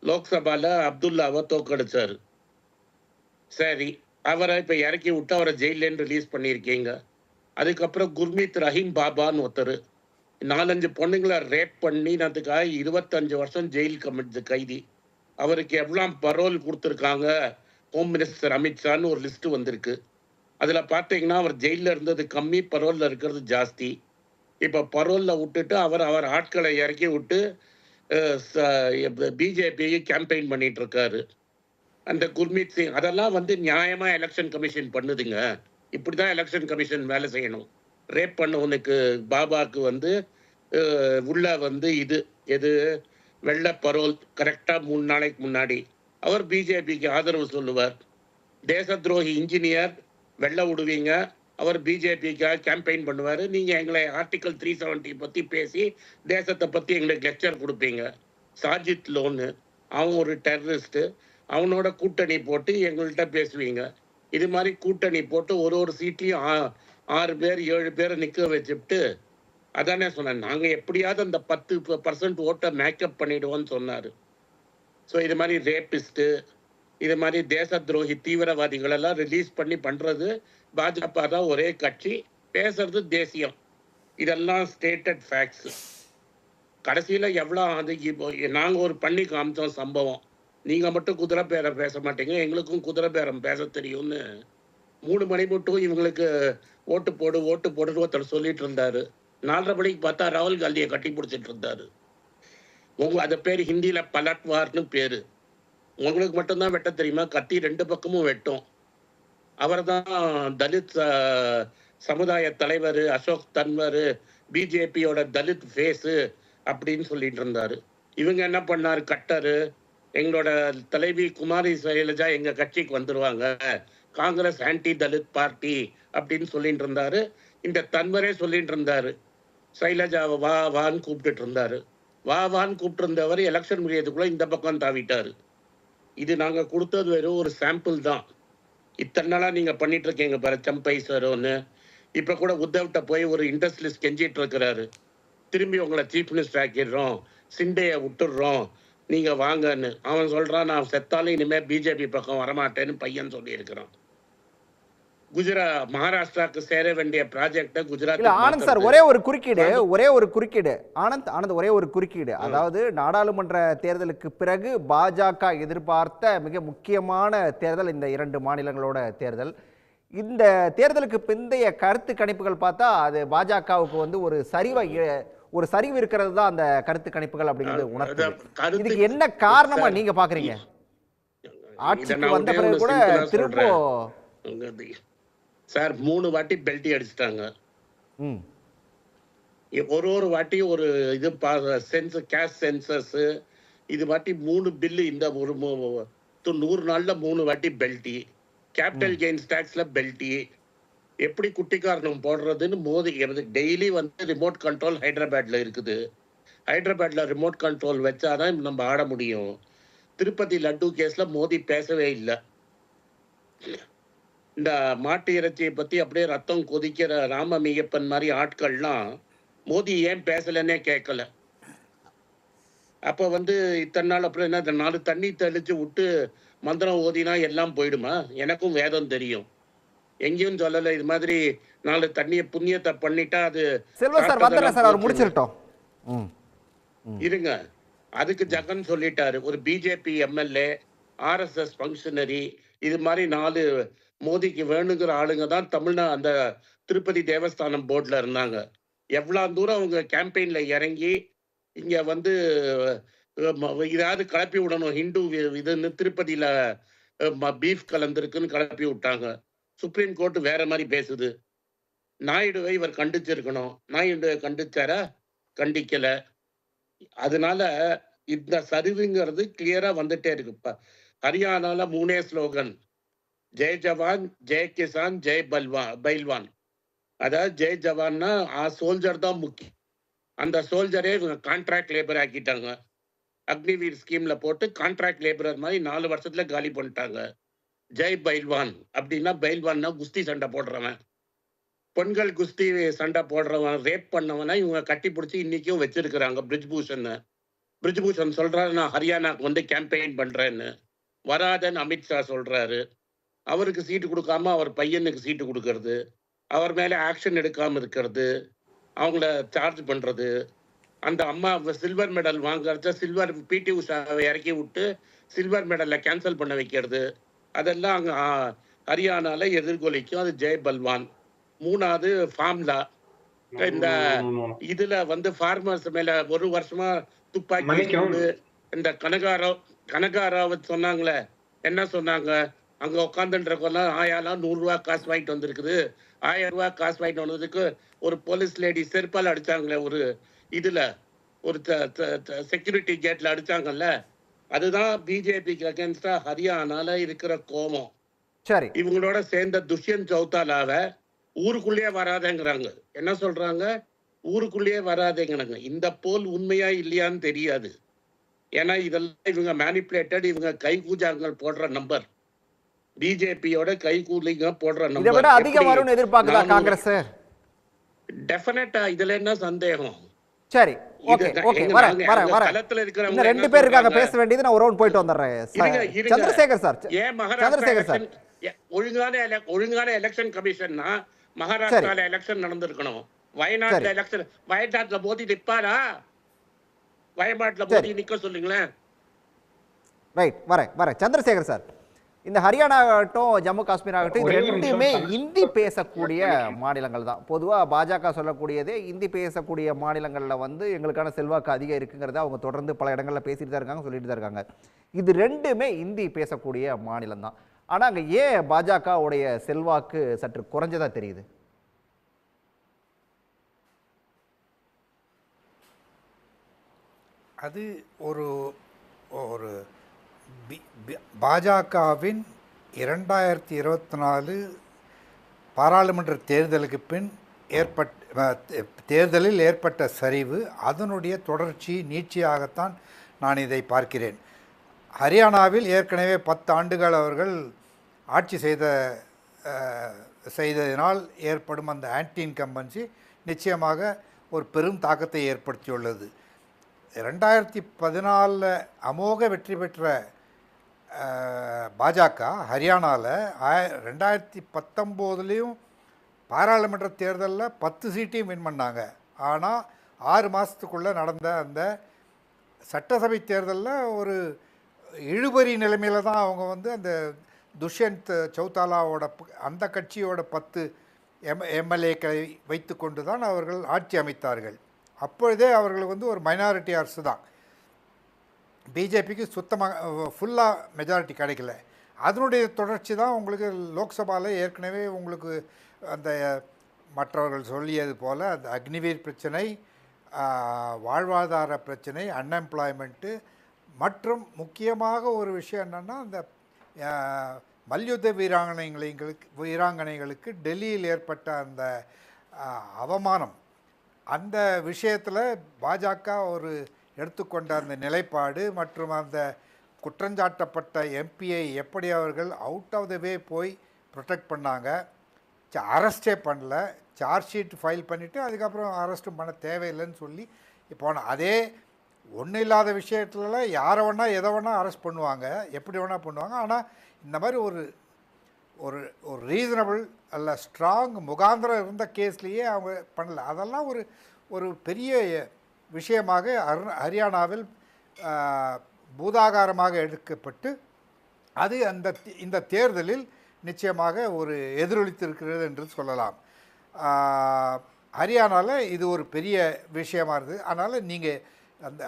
லோக்சபால அப்துல்லாவை தோக்கடிச்சாரு. சரி, அவரை இப்ப இறக்கி விட்டு அவரை ஜெயிலேருந்து ரிலீஸ் பண்ணியிருக்கீங்க. அதுக்கப்புறம் குர்மீத் ரஹீம் பாபான்னு ஒருத்தர் 4-5 பொண்ணுங்களை ரேப் பண்ணினதுக்காக 25 வருஷம் ஜெயில் கைதி. அவருக்கு எவ்வளோ பரோல் கொடுத்துருக்காங்க ஹோம் மினிஸ்டர் அமித்ஷான்னு ஒரு லிஸ்ட் வந்திருக்கு. அதுல பார்த்தீங்கன்னா அவர் ஜெயிலில் இருந்தது கம்மி, பரோல்ல இருக்கிறது ஜாஸ்தி. இப்போ பரோல்ல விட்டுட்டு அவர் ஆட்களை இறக்கி விட்டு பிஜேபியை கேம்பெயின் பண்ணிட்டு இருக்காரு. அந்த குர்மீத் சிங், அதெல்லாம் வந்து நியாயமா எலெக்ஷன் கமிஷன் பண்ணுதுங்க. இப்படிதான் எலெக்ஷன் கமிஷன் வேலை செய்யணும். ரேப் பண்ணவனுக்கு பாபாக்கு வந்து உள்ள வந்து எது வெள்ள பரோல் கரெக்டா 3 நாளைக்கு முன்னாடி அவர் பிஜேபிக்கு ஆதரவு சொல்லுவார். தேச துரோகி இன்ஜினியர் வெள்ள விடுவீங்க, அவர் பிஜேபிக்காக கேம்பெயின் பண்ணுவார். நீங்கள் எங்களை ஆர்டிகல் 370 பற்றி பேசி தேசத்தை பற்றி எங்களுக்கு லெக்சர் கொடுப்பீங்க. சாஜித் லோனு அவன் ஒரு டெரரிஸ்ட்டு, அவனோட கூட்டணி போட்டு எங்கள்கிட்ட பேசுவீங்க. இது மாதிரி கூட்டணி போட்டு ஒரு சீட்லையும் 6 பேர் 7 பேரை நிற்க வச்சுட்டு அதானே சொன்னேன், நாங்கள் எப்படியாவது அந்த 10% ஓட்டை மேக்கப் பண்ணிடுவோம்னு சொன்னார். ஸோ இது மாதிரி ரேபிஸ்ட்டு, இது மாதிரி தேச துரோகி தீவிரவாதிகள் எல்லாம் ரிலீஸ் பண்ணி பண்ணுறது பாஜக தான் ஒரே கட்சி, பேசுறது தேசியம். இதெல்லாம் ஸ்டேட்டட் ஃபேக்ட்ஸ். கடைசியில் எவ்வளோ அது இப்போ நாங்கள் ஒரு பண்ணி காமிச்சோம் சம்பவம். நீங்கள் மட்டும் குதிரை பேரம் பேச மாட்டீங்க, எங்களுக்கும் குதிரை பேரம் பேச தெரியும்னு 3 மணி மட்டும் இவங்களுக்கு ஓட்டு போடுன்னு ஒருத்தர் சொல்லிட்டு இருந்தாரு. 4:30 மணிக்கு பார்த்தா ராகுல் காந்தியை கட்டி பிடிச்சிட்டு இருந்தாரு. அது பேர் ஹிந்தியில் பலட்வார்னு பேரு. உங்களுக்கு மட்டும்தான் வெட்ட தெரியுமா? கத்தி 2 பக்கமும் வெட்டும். அவர் தான் தலித் சமுதாய தலைவர் அசோக் தன்வர், பிஜேபியோட தலித் ஃபேஸு அப்படின்னு சொல்லிட்டு இருந்தாரு. இவங்க என்ன பண்ணாரு, கட்டரு எங்களோட தலைவி குமாரி சைலஜா எங்க கட்சிக்கு வந்துருவாங்க, காங்கிரஸ் ஆன்டி தலித் பார்ட்டி அப்படின்னு சொல்லிட்டு இருந்தாரு. இந்த தன்வரே சொல்லிட்டு இருந்தாரு, சைலஜாவை வா வான்னு கூப்பிட்டுட்டு இருந்தாரு. வான்னு கூப்பிட்டு இருந்தவர் எலெக்ஷன் முடியறதுக்குள்ள இந்த பக்கம் தாவிட்டாரு. இது நாங்க கொடுத்தது வெறும் ஒரு சாம்பிள் தான். இத்தனை நாளா நீங்க பண்ணிட்டு இருக்கீங்க பாரு சம்பை சரோன்னு. இப்ப கூட உத்தவ்கிட்ட போய் ஒரு இண்டஸ்ட்ரியலிஸ்ட் கெஞ்சிட்டு இருக்கிறாரு, திரும்பி உங்களை சீஃப் மினிஸ்டர் ஆக்கிடுறோம், சிண்டையை விட்டுடுறோம், நீங்க வாங்கன்னு. அவன் சொல்றான், நான் செத்தாலும் இனிமே பிஜேபி பக்கம் வரமாட்டேன்னு பையன் சொல்லி இருக்கிறான். மகாராஷ்டிராவுக்கு சேர வேண்டிய ப்ராஜெக்ட குஜராத்.
ஆனந்த் சார், ஒரே ஒரு குறுக்கீடு ஆனந்த் ஒரே ஒரு குறுக்கீடு. அதாவது நாடாளுமன்ற தேர்தலுக்கு பிறகு பாஜக எதிர்பார்த்த மிக முக்கியமான தேர்தல் இந்த 2 மாநிலங்களோட தேர்தல். இந்த தேர்தலுக்கு பிந்தைய கருத்து கணிப்புகள் பார்த்தா அது பாஜகவுக்கு வந்து ஒரு சரிவு இருக்கிறது தான் அந்த கருத்து கணிப்புகள் அப்படிங்கிறது உணர்த்து. இதுக்கு என்ன காரணமா நீங்க பாக்குறீங்க? ஆட்சிக்கு வந்த பிறகு கூட திரும்ப
சார் 3 வாட்டி பெல்ட்டி அடிச்சிட்டாங்க. ஒரு வாட்டி ஒரு இது கேஷ் சென்சஸ், இது வாட்டி 3 பில்லு. இந்த ஒரு 100 நாள்ல 3 வாட்டி பெல்ட்டி. Capital gains டாக்ஸ்ல பெல்ட்டி. எப்படி குட்டிக்காரணம் போடுறதுன்னு மோதி டெய்லி வந்து ரிமோட் கண்ட்ரோல் ஹைதராபாத்ல இருக்குது. ஹைதராபாத்ல ரிமோட் கண்ட்ரோல் வச்சாதான் நம்ம ஆட முடியும். திருப்பதி லட்டு கேஸ்ல மோடி பேசவே இல்லை. இந்த மாட்டு இறைச்சியை பத்தி அப்படியே ரத்தம் கொதிக்கிற ராமமியப்பன் மாதிரி ஆட்கள்லாம் மோடி ஏன் பேசலன்னே கேட்கல. அப்ப வந்து இத்தனை நாள் அப்புறம் என்ன, 4 தண்ணி தெளிச்சு விட்டு மந்திரம் ஓதினா எல்லாம் போயிடுமா? எனக்கும் வேதம் தெரியும், எங்கேயும் சொல்லல இது மாதிரி 4 தண்ணிய புண்ணியத்தை பண்ணிட்டா அது இருங்க. அதுக்கு ஜகன் சொல்லிட்டாரு, ஒரு பிஜேபி எம்எல்ஏ, ஆர்எஸ்எஸ் ஃபங்க்ஷனரி, இது மாதிரி 4 மோடிக்கு வேணுங்கிற ஆளுங்க தான் அந்த திருப்பதி தேவஸ்தானம் போர்ட்ல இருந்தாங்க. எவ்வளவு தூரம் அவங்க கேம்பெயின்ல இறங்கி இங்க வந்து இதாவது கிளப்பி விடணும், ஹிந்து இதுன்னு திருப்பதியில பீஃப் கலந்துருக்குன்னு கிளப்பி விட்டாங்க. சுப்ரீம் கோர்ட் வேற மாதிரி பேசுது. நாயுடுவை இவர் கண்டிச்சிருக்கணும், நாயுடுவை கண்டிச்சாரா? கண்டிக்கல. அதனால இந்த சரிவுங்கிறது கிளியரா வந்துட்டே இருக்கு. ஹரியானால 3 ஸ்லோகன், ஜெய் ஜவான், ஜெய் கிசான், ஜெய் பைல்வான். அதாவது ஜெய் ஜவான்னா சோல்ஜர் தான் முக்கியம். அந்த சோல்ஜரே கான்ட்ராக்ட் லேபர் ஆக்கிட்டாங்க. அக்னிவீர் ஸ்கீம்ல போட்டு கான்ட்ராக்ட் லேபரர் மாதிரி 4 வருஷத்துல காலி பண்ணிட்டாங்க. ஜெய் பைல்வான் அப்படின்னா, பைல்வான்னா குஸ்தி சண்டை போடுறவன், பெண்கள் குஸ்தி சண்டை போடுறவன், ரேப் பண்ணவனா இவங்க கட்டி பிடிச்சி இன்னைக்கும் வச்சிருக்கிறாங்க. பிரிஜ்பூஷன் சொல்றாரு, நான் ஹரியானாக்கு வந்து கேம்பெயின் பண்றேன்னு. வராதன்னு அமித்ஷா சொல்றாரு. அவருக்கு சீட்டு கொடுக்காம அவர் பையனுக்கு சீட்டு கொடுக்கறது, அவர் மேல ஆக்ஷன் எடுக்காம இருக்கிறது, அவங்கள சார்ஜ் பண்றது. அந்த அம்மா சில்வர் மெடல் வாங்குறத பிடி உஷாவை இறக்கி விட்டு சில்வர் மெடல்ல கேன்சல் பண்ண வைக்கிறது, அதெல்லாம் அங்க ஹரியானால எதிர்கொலிக்கும். அது ஜெய் பல்வான். 3வது ஃபார்ம்லா. இந்த இதுல வந்து ஃபார்மர்ஸ் மேல 1 வருஷமா துப்பாக்கி. இந்த கனகாராவ் சொன்னாங்களே, என்ன சொன்னாங்க, அங்க உட்காந்துன்றக்கெல்லாம் 1000 ரூபா காசு வாங்கிட்டு வந்திருக்குது. 1000 ரூபா காசு வாங்கிட்டு வந்ததுக்கு ஒரு போலீஸ் லேடி செருப்பால் அடிச்சாங்களே ஒரு இதுல. ஒரு செக்யூரிட்டி கேட்ல அடிச்சாங்கல்ல, அதுதான் பிஜேபிக்கு அகேன்ஸ்டா ஹரியானால இருக்கிற கோபம்.
சரி.
இவங்களோட சேர்ந்த துஷ்யந்த் சௌதாலாவை ஊருக்குள்ளேயே வராதேங்கிறாங்க. என்ன சொல்றாங்க? ஊருக்குள்ளேயே வராதேங்கிறாங்க. இந்த போல் உண்மையா இல்லையான்னு தெரியாது. ஏன்னா இதெல்லாம் இவங்க மேனிப்புலேட்டட், இவங்க கைகூஜாங்கள் போடுற நம்பர். பிஜேபியோட கைகூலிங்க போடுற
இதை
நம்பர்.
விட அதிகம் வரும்னு எதிர்பார்க்குதா காங்கிரஸ்?
டெஃபினட்டா இதுல என்ன சந்தேகம்?
சரி, ஓகே ஓகே, வரேன் வரேன் வரேன்.
களத்துல
இன்னும்
இருக்கிறவங்க
2 பேர் இருக்காங்க பேச வேண்டியது. நான் ஒரு ரவுண்ட் போயிட்டு வந்துடுறேன்.
இருங்க.
சந்திரசேகர் சார்,
ஏன் மகாராஷ்டிரா
சந்திரசேகர் சார்,
எலெக்ஷன் ஒழுங்கான எலெக்ஷன் கமிஷன்னா மகாராஷ்டிரால எலெக்ஷன் நடந்திருக்கணும். வயநாட்டுல எலெக்ஷன், வயநாட்டுல மோதி நிப்பாரா? வயநாட்டுல மோதி நிக்க சொல்லுங்களேன்.
ரைட், வரேன் வரேன். சந்திரசேகர் சார், இந்த ஹரியானா ஆகட்டும் ஜம்மு காஷ்மீர் ஆகட்டும், இது ரெண்டுமே இந்தி பேசக்கூடிய மாநிலங்கள் தான். பொதுவாக பாஜக சொல்லக்கூடியதே இந்தி பேசக்கூடிய மாநிலங்களில் வந்து எங்களுக்கான செல்வாக்கு அதிகம் இருக்குங்கிறத அவங்க தொடர்ந்து பல இடங்களில் பேசிட்டு தான் இருக்காங்க, சொல்லிட்டு தான் இருக்காங்க. இது ரெண்டுமே இந்தி பேசக்கூடிய மாநிலம் தான். ஆனால் அங்கே ஏன் பாஜகவுடைய செல்வாக்கு சற்று குறைஞ்சதா தெரியுது?
அது ஒரு ஒரு பாஜகவின் 2024 பாராளுமன்ற தேர்தலுக்கு பின் தேர்தலில் ஏற்பட்ட சரிவு, அதனுடைய தொடர்ச்சி நீட்சியாகத்தான் நான் இதை பார்க்கிறேன். ஹரியானாவில் ஏற்கனவே 10 ஆண்டுகள் அவர்கள் ஆட்சி செய்ததினால் ஏற்படும் அந்த ஆன்டி இன்கம்பன்சி நிச்சயமாக ஒரு பெரும் தாக்கத்தை ஏற்படுத்தியுள்ளது. 2014 அமோக வெற்றி பெற்ற பாஜக ஹரியானாவில் 2019 பாராளுமன்ற தேர்தலில் 10 சீட்டையும் வின் பண்ணாங்க. ஆனால் 6 மாதத்துக்குள்ளே நடந்த அந்த சட்டசபை தேர்தலில் ஒரு இழுபறி நிலைமையில் தான் அவங்க வந்து அந்த துஷ்யந்த் சௌதாலாவோட அந்த கட்சியோட 10 எம்எல்ஏக்களை வைத்து கொண்டு தான் அவர்கள் ஆட்சி அமைத்தார்கள். அப்பொழுதே அவர்களுக்கு வந்து ஒரு மைனாரிட்டி அரசு தான். பிஜேபிக்கு சுத்தமாக ஃபுல்லாக மெஜாரிட்டி கிடைக்கல. அதனுடைய தொடர்ச்சி தான் உங்களுக்கு லோக்சபாவில் ஏற்கனவே உங்களுக்கு அந்த மற்றவர்கள் சொல்லியது போல் அந்த அக்னிவீர் பிரச்சனை, வாழ்வாதார பிரச்சனை, அன்எம்ப்ளாய்மெண்ட்டு, மற்றும் முக்கியமாக ஒரு விஷயம் என்னென்னா அந்த மல்யுத்த வீராங்கனைகளுக்கு டெல்லியில் ஏற்பட்ட அந்த அவமானம், அந்த விஷயத்தில் பாஜக ஒரு எடுத்துக்கொண்ட அந்த நிலைப்பாடு மற்றும் அந்த குற்றஞ்சாட்டப்பட்ட எம்பியை எப்படி அவர்கள் அவுட் ஆஃப் த வே போய் ப்ரொடெக்ட் பண்ணாங்க, அரெஸ்டே பண்ணல, சார்ஜ் ஷீட் ஃபைல் பண்ணிவிட்டு அதுக்கப்புறம் அரெஸ்ட்டும் பண்ண தேவையில்லைன்னு சொல்லி போன அதே ஒன்றும் இல்லாத விஷயத்துலலாம் யாரை வேணால் எதை வேணால் அரெஸ்ட் பண்ணுவாங்க, எப்படி வேணால் பண்ணுவாங்க. ஆனால் இந்த மாதிரி ஒரு ஒரு ஒரு ரீசனபிள் அல்ல ஸ்ட்ராங் முகாந்திரம் இருந்த கேஸ்லேயே அவங்க பண்ணல. அதெல்லாம் ஒரு ஒரு பெரிய விஷயமாக ஹரியானாவில் பூதாகாரமாக எடுக்கப்பட்டு அது இந்த தேர்தலில் நிச்சயமாக ஒரு எதிரொலித்திருக்கிறது என்று சொல்லலாம். ஹரியானாவில் இது ஒரு பெரிய விஷயமா இருக்குது. அதனால் நீங்கள் அந்த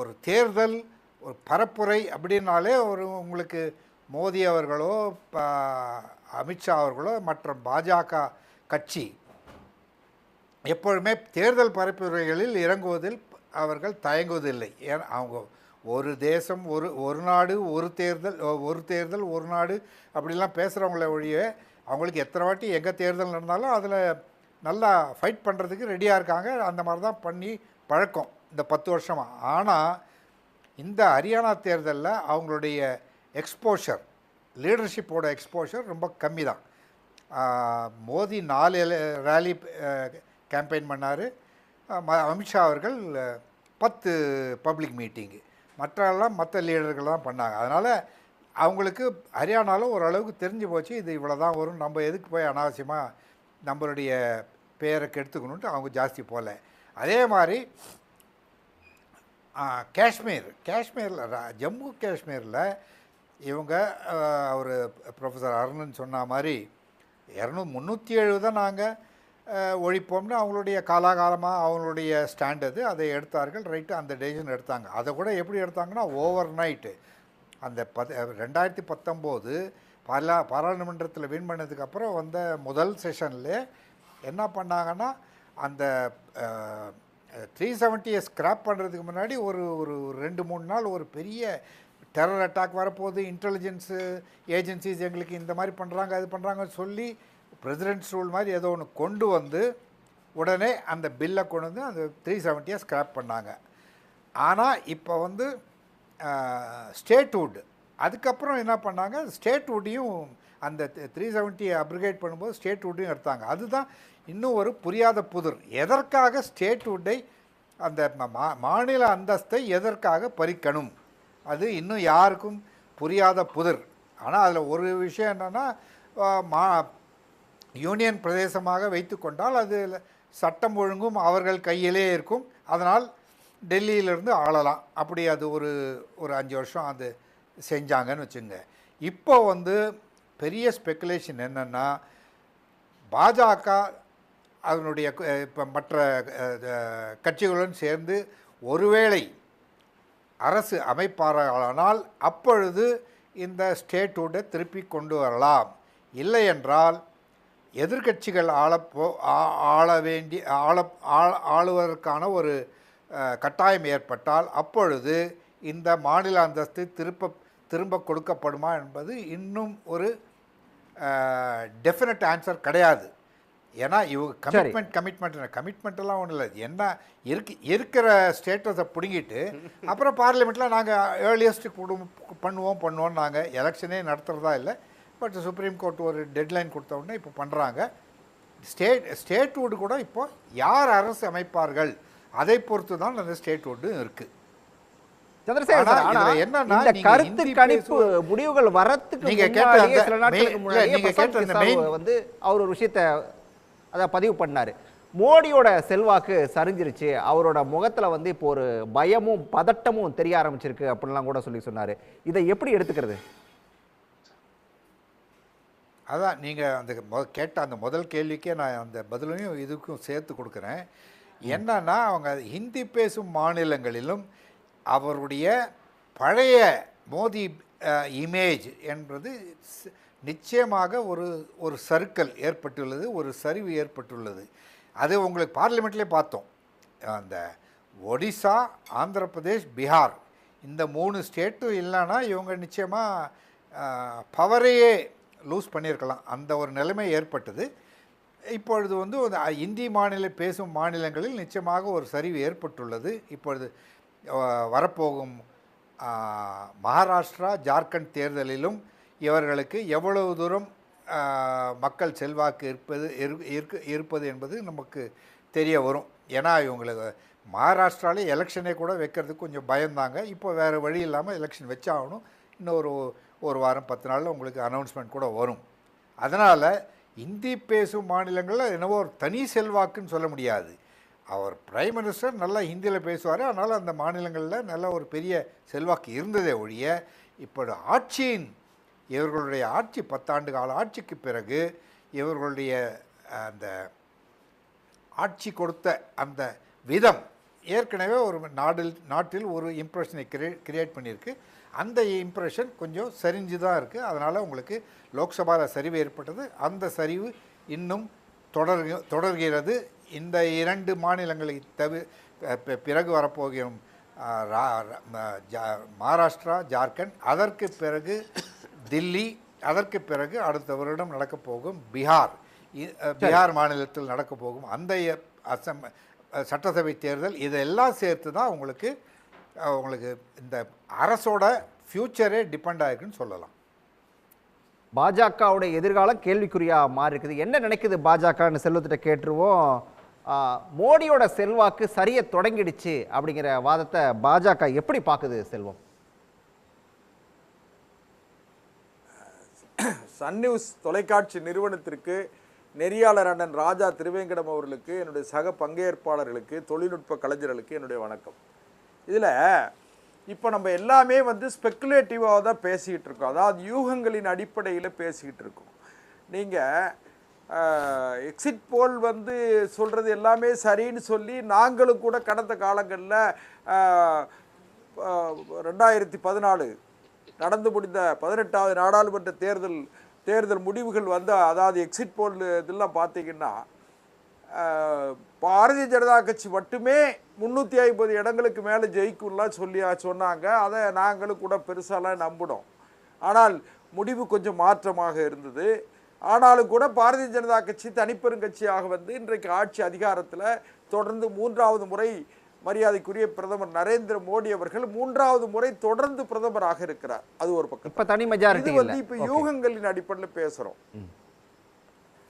ஒரு தேர்தல் ஒரு பரப்புரை அப்படின்னாலே உங்களுக்கு மோடி அவர்களோ அமித்ஷா அவர்களோ மற்ற பாஜக கட்சி எப்பொழுதுமே தேர்தல் பரப்புரைகளில் இறங்குவதில் அவர்கள் தயங்குவதில்லை. ஏன்னா அவங்க ஒரு தேசம் ஒரு நாடு ஒரு தேர்தல் ஒரு நாடு அப்படிலாம் பேசுகிறவங்கள ஒழிய அவங்களுக்கு எத்தனை வாட்டி எங்கே தேர்தல் நடந்தாலும் அதில் நல்லா ஃபைட் பண்ணுறதுக்கு ரெடியாக இருக்காங்க. அந்த மாதிரி தான் பண்ணி பழக்கம் இந்த 10 வருஷமாக. ஆனால் இந்த ஹரியானா தேர்தலில் அவங்களுடைய எக்ஸ்போஷர், லீடர்ஷிப்போட எக்ஸ்போஷர் ரொம்ப கம்மி தான். மோடி 4 ரேலி கேம்பெயின் பண்ணார், அமித்ஷா அவர்கள் 10 பப்ளிக் மீட்டிங்கு, மற்ற லீடர்கள் தான் பண்ணாங்க. அதனால் அவங்களுக்கு ஹரியானாவில் ஓரளவுக்கு தெரிஞ்சு போச்சு இது இவ்வளோ தான் வரும், நம்ம எதுக்கு போய் அனாவசியமாக நம்மளுடைய பேரை கெடுத்துக்கணுன்ட்டு அவங்க ஜாஸ்தி போகல. அதே மாதிரி காஷ்மீரில் ஜம்மு காஷ்மீரில் இவங்க ஒரு ப்ரொஃபஸர் அருணன் சொன்ன மாதிரி 370 நாங்கள் ஒழிப்போம்னு அவங்களுடைய காலாகாலமாக அவங்களுடைய ஸ்டாண்ட் அதை எடுத்தார்கள். ரைட்டு, அந்த டெசிஷன் எடுத்தாங்க. அதை கூட எப்படி எடுத்தாங்கன்னா ஓவர் நைட்டு அந்த 2019 பாராளுமன்றத்தில் வின் பண்ணதுக்கப்புறம் வந்த முதல் செஷனில் என்ன பண்ணாங்கன்னா அந்த 370 ஸ்கிராப் பண்ணுறதுக்கு முன்னாடி ஒரு ஒரு 2-3 நாள் ஒரு பெரிய டெரர் அட்டாக் வரப்போகுது, இன்டெலிஜென்ஸு ஏஜென்சிஸ் எங்களுக்கு இந்த மாதிரி பண்ணுறாங்க அது பண்ணுறாங்கன்னு சொல்லி பிரசிடென்ட்ஸ் ரூல் மாதிரி ஏதோ ஒன்று கொண்டு வந்து உடனே அந்த பில்லை கொண்டு வந்து அந்த 370 ஸ்கிராப் பண்ணாங்க. ஆனால் இப்போ வந்து ஸ்டேட்வுட் அதுக்கப்புறம் என்ன பண்ணாங்க, ஸ்டேட்வுட்டையும் அந்த 370 அப்ரிகேட் பண்ணும்போது ஸ்டேட்வுட்டையும் எடுத்தாங்க. அதுதான் இன்னும் ஒரு புரியாத புதிர். எதற்காக ஸ்டேட்வுட்டை அந்த மாநில அந்தஸ்தை எதற்காக பறிக்கணும், அது இன்னும் யாருக்கும் புரியாத புதிர். ஆனால் அதில் ஒரு விஷயம் என்னென்னா, யூனியன் பிரதேசமாக வைத்து கொண்டால் அது சட்டம் ஒழுங்கும் அவர்கள் கையிலே இருக்கும், அதனால் டெல்லியிலிருந்து ஆளலாம். அப்படி அது ஒரு 5 வருஷம் அது செஞ்சாங்கன்னு வச்சுங்க. இப்போ வந்து பெரிய ஸ்பெக்குலேஷன் என்னென்னா, பாஜக அதனுடைய இப்போ மற்ற கட்சிகளுடன் சேர்ந்து ஒருவேளை அரசு அமைப்பார்களானால் அப்பொழுது இந்த ஸ்டேட்வுட்டை திருப்பி கொண்டு வரலாம். இல்லை என்றால் எதிர்கட்சிகள் ஆளுவதற்கான ஒரு கட்டாயம் ஏற்பட்டால் அப்பொழுது இந்த மாநில அந்தஸ்து திரும்ப கொடுக்கப்படுமா என்பது இன்னும் ஒரு டெஃபினட் ஆன்சர் கிடையாது. ஏன்னா இவங்க கமிட்மெண்ட்டெல்லாம் ஒன்றும் இல்லை. என்ன இருக்கிற ஸ்டேட்டஸை பிடுங்கிட்டு அப்புறம் பார்லிமெண்ட்டில் நாங்கள் ஏர்லியஸ்ட் பண்ணுவோம் நாங்கள் எலெக்ஷனே நடத்துகிறதா இல்லை. பட் சுப்ரீம் கோர்ட் ஒரு டெட்லைன் கொடுத்த உடனே இப்போ பண்ணுறாங்க. ஸ்டேட்வுட் கூட இப்போ யார் அரசு அமைப்பார்கள் அதை பொறுத்து தான் அந்த ஸ்டேட்வுட் இருக்குது.
என்னன்னா கருத்து கணிப்பு முடிவுகள் வரத்துக்கு நீங்க கேட்ட வந்து அவர் ஒரு விஷயத்தை அதை பதிவு பண்ணாரு. மோடியோட செல்வாக்கு சரிஞ்சிருச்சு, அவரோட முகத்துல வந்து இப்போ ஒரு பயமும் பதட்டமும் தெரிய ஆரம்பிச்சிருக்கு அப்படின்லாம் கூட சொன்னாரு. இதை எப்படி எடுத்துக்கிறது?
அதான் நீங்கள் அந்த கேட்ட அந்த முதல் கேள்விக்கே நான் அந்த பதிலையும் இதுக்கும் சேர்த்து கொடுக்குறேன். என்னன்னா, அவங்க ஹிந்தி பேசும் மாநிலங்களிலும் அவருடைய பழைய மோடி இமேஜ் என்பது நிச்சயமாக ஒரு சர்க்கிள் ஏற்பட்டுள்ளது, ஒரு சரிவு ஏற்பட்டுள்ளது. அது உங்களுக்கு பார்லிமெண்ட்லேயே பார்த்தோம். அந்த ஒடிசா, ஆந்திர பிரதேஷ், பீகார் இந்த 3 ஸ்டேட்டும் இல்லைன்னா இவங்க நிச்சயமாக பவரையே லூஸ் பண்ணியிருக்கலாம். அந்த ஒரு நிலைமை ஏற்பட்டது. இப்பொழுது வந்து இந்தி பேசும் மாநிலங்களில் நிச்சயமாக ஒரு சரிவு ஏற்பட்டுள்ளது. இப்பொழுது வரப்போகும் மகாராஷ்டிரா, ஜார்க்கண்ட் தேர்தலிலும் இவர்களுக்கு எவ்வளவு தூரம் மக்கள் செல்வாக்கு இருப்பது என்பது நமக்கு தெரிய வரும். ஏன்னா இவங்களுக்கு மகாராஷ்டிராலே எலெக்ஷனே கூட வைக்கிறதுக்கு கொஞ்சம் பயந்தாங்க. இப்போ வேறு வழி இல்லாமல் எலெக்ஷன் வச்சாகணும். இன்னும் ஒரு வாரம் 10 நாளில் உங்களுக்கு அனௌன்ஸ்மெண்ட் கூட வரும். அதனால் இந்தி பேசும் மாநிலங்களில் என்னவோ ஒரு தனி செல்வாக்குன்னு சொல்ல முடியாது. அவர் பிரைம் மினிஸ்டர் நல்லா ஹிந்தியில் பேசுவார், அதனால் அந்த மாநிலங்களில் நல்ல ஒரு பெரிய செல்வாக்கு இருந்ததே ஒழிய, இப்போ இவர்களுடைய ஆட்சி 10 ஆண்டு கால ஆட்சிக்கு பிறகு இவர்களுடைய அந்த ஆட்சி கொடுத்த அந்த விதம் ஏற்கனவே ஒரு நாட்டில் ஒரு இம்ப்ரெஷனை கிரியேட் பண்ணியிருக்கு. அந்த இம்ப்ரெஷன் கொஞ்சம் சரிஞ்சு தான் இருக்குது. அதனால் உங்களுக்கு லோக்சபாவில் சரிவு ஏற்பட்டது. அந்த சரிவு இன்னும் தொடர்கிறது. இந்த 2 மாநிலங்களை பிறகு வரப்போகிற மகாராஷ்டிரா, ஜார்க்கண்ட், அதற்கு பிறகு தில்லி, அதற்கு பிறகு அடுத்த வருடம் நடக்கப் போகும் பீகார் மாநிலத்தில் நடக்கப் போகும் அந்த சட்டசபை தேர்தல், இதெல்லாம் சேர்த்து தான் உங்களுக்கு இந்த அரசோட ஃப்யூச்சரே டிபெண்ட் ஆகிருக்குன்னு சொல்லலாம்.
பாஜகவுடைய எதிர்காலம் கேள்விக்குறியாக மாறி இருக்குது. என்ன நினைக்குது பாஜகன்னு செல்வத்திட்ட கேட்டுருவோம். மோடியோட செல்வாக்கு சரிய தொடங்கிடுச்சு அப்படிங்கிற வாதத்தை பாஜக எப்படி பார்க்குது செல்வம்?
சன் நியூஸ் தொலைக்காட்சி நிறுவனத்திற்கு நெறியாளர் அண்ணன் ராஜா திருவேங்கடம் அவர்களுக்கு, என்னுடைய சக பங்கேற்பாளர்களுக்கு, தொழில்நுட்ப கலைஞர்களுக்கு என்னுடைய வணக்கம். இதில் இப்போ நம்ம எல்லாமே வந்து ஸ்பெக்குலேட்டிவாக தான் பேசிக்கிட்டு இருக்கோம், அதாவது யூகங்களின் அடிப்படையில் பேசிக்கிட்டு இருக்கோம். நீங்கள் எக்ஸிட் போல் வந்து சொல்கிறது எல்லாமே சரின்னு சொல்லி நாங்களும் கூட கடந்த காலங்களில் 2014 நடந்து முடிந்த 18வது நாடாளுமன்ற தேர்தல் முடிவுகள் வந்து, அதாவது எக்ஸிட் போல் இதெல்லாம் பார்த்தீங்கன்னா பாரதிய ஜனதா கட்சி மட்டுமே 350 இடங்களுக்கு மேலே ஜெயிக்கும்லாம் சொன்னாங்க. அதை நாங்களும் கூட பெருசாலாம் நம்பினோம். ஆனால் முடிவு கொஞ்சம் மாற்றமாக இருந்தது. ஆனாலும் கூட பாரதிய ஜனதா கட்சி தனிப்பெருங்கட்சியாக வந்து இன்றைக்கு ஆட்சி அதிகாரத்தில் தொடர்ந்து 3வது முறை மரியாதைக்குரிய பிரதமர் நரேந்திர மோடி அவர்கள் 3வது முறை தொடர்ந்து பிரதமராக இருக்கிறார். அது ஒரு பக்கம்.
இப்ப தனி மெஜாரிட்டி
இது வந்து இப்ப யூகங்களின் அடிப்படையில் பேசுறோம்.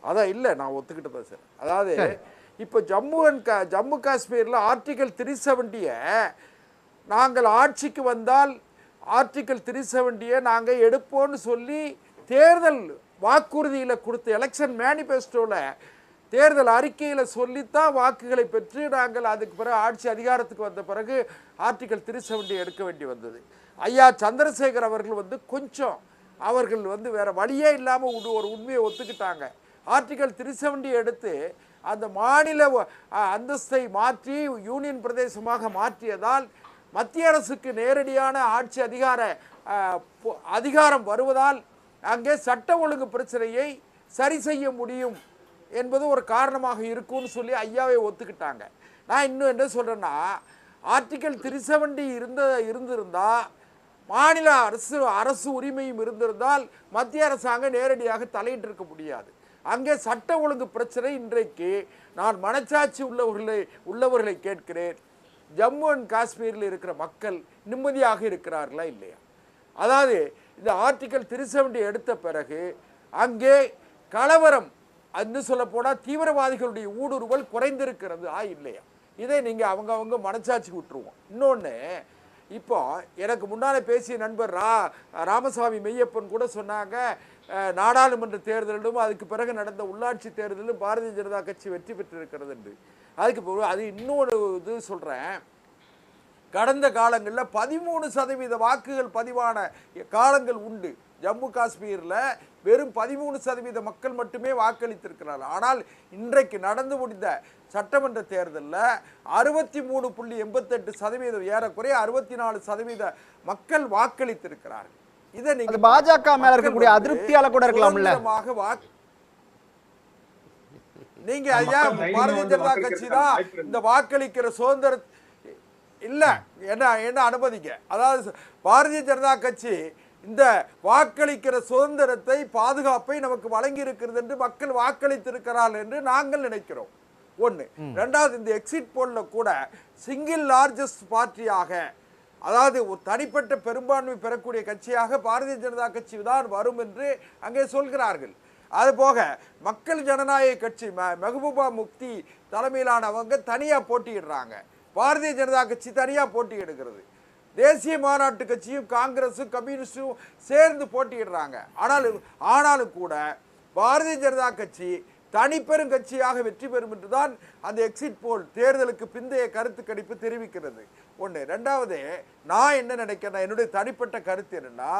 அதான் இல்லை, நான் ஒத்துக்கிட்டு சார். அதாவது இப்போ ஜம்மு காஷ்மீரில் ஆர்டிகல் 370 நாங்கள் ஆட்சிக்கு வந்தால் ஆர்டிகல் 370 நாங்கள் எடுப்போம்னு சொல்லி தேர்தல் வாக்குறுதியில் கொடுத்த எலெக்ஷன் மேனிஃபெஸ்டோவில் தேர்தல் அறிக்கையில் சொல்லித்தான் வாக்குகளை பெற்று நாங்கள் அதுக்கு பிறகு ஆட்சி அதிகாரத்துக்கு வந்த பிறகு ஆர்டிகல் 370 எடுக்க வேண்டி வந்தது. ஐயா சந்திரசேகர் அவர்கள் வந்து கொஞ்சம் அவர்கள் வந்து வேற வழியே இல்லாமல் ஒரு உண்மையை ஒத்துக்கிட்டாங்க. ஆர்டிகல் 370 எடுத்து அந்த மாநில அந்தஸ்தை மாற்றி யூனியன் பிரதேசமாக மாற்றியதால் மத்திய அரசுக்கு நேரடியான ஆட்சி அதிகாரம் வருவதால் அங்கே சட்ட ஒழுங்கு பிரச்சனையை சரி செய்ய முடியும் என்பது ஒரு காரணமாக இருக்கும்னு சொல்லி ஐயாவை ஒத்துக்கிட்டாங்க. நான் இன்னும் என்ன சொல்கிறேன்னா, ஆர்டிகல் 370 இருந்திருந்தால் மாநில அரசு உரிமையும் இருந்திருந்தால் மத்திய அரசாங்கம் நேரடியாக தலையிட்டிருக்க முடியாது. அங்கே சட்ட ஒழுங்கு பிரச்சனை. இன்றைக்கு நான் மனச்சாட்சி உள்ளவர்களை கேட்கிறேன், ஜம்மு அண்ட் காஷ்மீரில் இருக்கிற மக்கள் நிம்மதியாக இருக்கிறார்களா இல்லையா? அதாவது இந்த ஆர்டிகல் 370 எடுத்த பிறகு அங்கே கலவரம் அன்னு சொல்ல போனால் தீவிரவாதிகளுடைய ஊடுருவல் குறைந்திருக்கிறது இல்லையா? இதை நீங்கள் அவங்க மனச்சாட்சி விட்டுருவோம். இன்னொன்று, இப்போ எனக்கு முன்னால் பேசிய நண்பர் ராமசாமி மெய்யப்பன் கூட சொன்னாங்க, நாடாளுமன்ற தேர்தலிலும் அதுக்கு பிறகு நடந்த உள்ளாட்சி தேர்தலிலும் பாரதிய ஜனதா கட்சி வெற்றி பெற்றிருக்கிறது என்று. அதுக்கு அது இன்னொரு இது சொல்கிறேன். கடந்த காலங்களில் 13% வாக்குகள் பதிவான காலங்கள் உண்டு. ஜம்மு காஷ்மீரில் வெறும் 13% மக்கள் மட்டுமே வாக்களித்திருக்கிறார்கள். ஆனால் இன்றைக்கு நடந்து முடிந்த சட்டமன்ற தேர்தலில் 63.88%, ஏறக்குறைய 64% மக்கள் வாக்களித்திருக்கிறார்கள். இதை நீங்க
பாஜக மேல இருக்கக்கூடிய அதிருப்தியால கூட இருக்கலாம்ல.
நீங்க ஐயா பாரதிய ஜனதா கட்சி தான் இந்த வாக்களிக்கிற சுதந்திர இல்ல என்ன அனுமதிங்க. அதாவது பாரதிய ஜனதா கட்சி இந்த வாக்களிக்கிற சுதந்திரத்தை பாதுகாப்பை நமக்கு வழங்கி இருக்கிறது என்று மக்கள் வாக்களித்திருக்கிறார்கள் என்று நாங்கள் நினைக்கிறோம். ஒன்று. ரெண்டாவது, இந்த எக்ஸிட் போல்ல கூட சிங்கிள் லார்ஜஸ்ட் பார்ட்டியாக, அதாவது ஒரு தனிப்பட்ட பெரும்பான்மை பெறக்கூடிய கட்சியாக பாரதிய ஜனதா கட்சி தான் வரும் என்று அங்கே சொல்கிறார்கள். அதுபோக மக்கள் ஜனநாயக கட்சி மெஹபூபா முஃப்தி தலைமையிலானவங்க தனியாக போட்டியிடுறாங்க. பாரதிய ஜனதா கட்சி தனியாக போட்டியிடுகிறது. தேசிய மாநாட்டு கட்சியும் காங்கிரஸும் கம்யூனிஸ்டும் சேர்ந்து போட்டியிடுறாங்க. ஆனாலும் கூட பாரதிய ஜனதா கட்சி தனிப்பெரும் கட்சியாக வெற்றி பெறும் என்றுதான் அந்த எக்ஸிட் போல் தேர்தலுக்கு பிந்தைய கருத்து கணிப்பு தெரிவிக்கிறது. ஒன்று. ரெண்டாவது, நான் என்ன நினைக்கிறேன், என்னுடைய தனிப்பட்ட கருத்து என்னன்னா,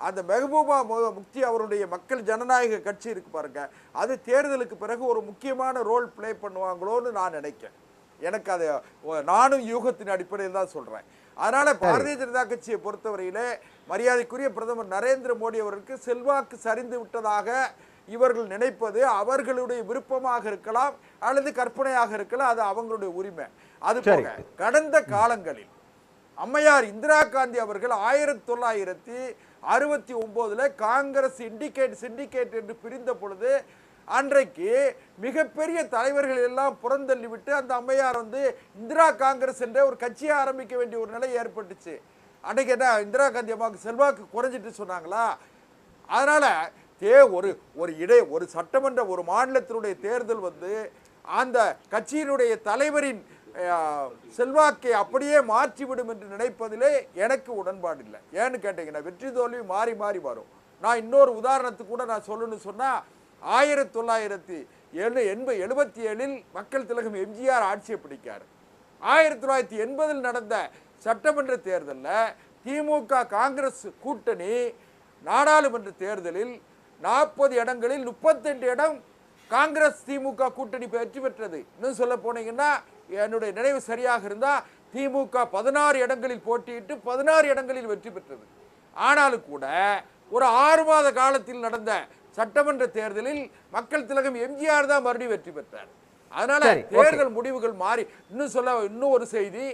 அந்த மெஹபூபா முஃப்தி அவருடைய மக்கள் ஜனநாயக கட்சி இருக்கு பாருங்க, அது தேர்தலுக்கு பிறகு ஒரு முக்கியமான ரோல் பிளே பண்ணுவாங்களோன்னு நான் நினைக்கிறேன். எனக்கு அது நானும் யூகத்தின் அடிப்படையில் தான் சொல்கிறேன். அதனால் பாரதிய ஜனதா கட்சியை பொறுத்தவரையிலே மரியாதைக்குரிய பிரதமர் நரேந்திர மோடி அவருக்கு செல்வாக்கு சரிந்து விட்டதாக இவர்கள் நினைப்பது அவர்களுடைய விருப்பமாக இருக்கலாம் அல்லது கற்பனையாக இருக்கலாம், அது அவங்களுடைய உரிமை. அது போக கடந்த காலங்களில் அம்மையார் இந்திரா காந்தி அவர்கள் 1969 காங்கிரஸ் சிண்டிகேட் என்று பிரிந்த பொழுது அன்றைக்கு மிகப்பெரிய தலைவர்கள் எல்லாம் புறந்தள்ளிவிட்டு அந்த அம்மையார் வந்து இந்திரா காங்கிரஸ் என்ற ஒரு கட்சியை ஆரம்பிக்க வேண்டிய ஒரு நிலை ஏற்பட்டுச்சு. அன்றைக்கு என்ன இந்திரா காந்தி அம்மாவுக்கு செல்வாக்கு குறைஞ்சிட்டு சொன்னாங்களா? அதனால ஒரு சட்டமன்ற ஒரு மாநிலத்தினுடைய தேர்தல் வந்து அந்த கட்சியினுடைய தலைவரின் செல்வாக்கை அப்படியே மாற்றிவிடும் என்று நினைப்பதிலே எனக்கு உடன்பாடு இல்லை. ஏன்னு கேட்டீங்கன்னா, வெற்றி தோல்வி மாறி மாறி வரும். நான் இன்னொரு உதாரணத்துக்கு கூட நான் சொல்லணும்னு சொன்னால், 1977 மக்கள் திலகம் எம்ஜிஆர் ஆட்சியை பிடிக்காரு. 1980 நடந்த சட்டமன்ற தேர்தலில் திமுக காங்கிரஸ் கூட்டணி நாடாளுமன்ற தேர்தலில் 40 இடங்களில் 32 இடம் காங்கிரஸ் திமுக கூட்டணி வெற்றி பெற்றது. இன்னும் சொல்ல போனீங்கன்னா, என்னுடைய நினைவு சரியாக இருந்தால் திமுக 16 இடங்களில் போட்டியிட்டு 16 இடங்களில் வெற்றி பெற்றது. ஆனாலும் கூட ஒரு 6 மாத காலத்தில் நடந்த சட்டமன்ற தேர்தலில் மக்கள் திலகம் எம்ஜிஆர் தான் மறுபடியும் வெற்றி பெற்றார். அதனால
சரி,
தேர்தல் முடிவுகள் மாறி இன்னும் ஒரு செய்தி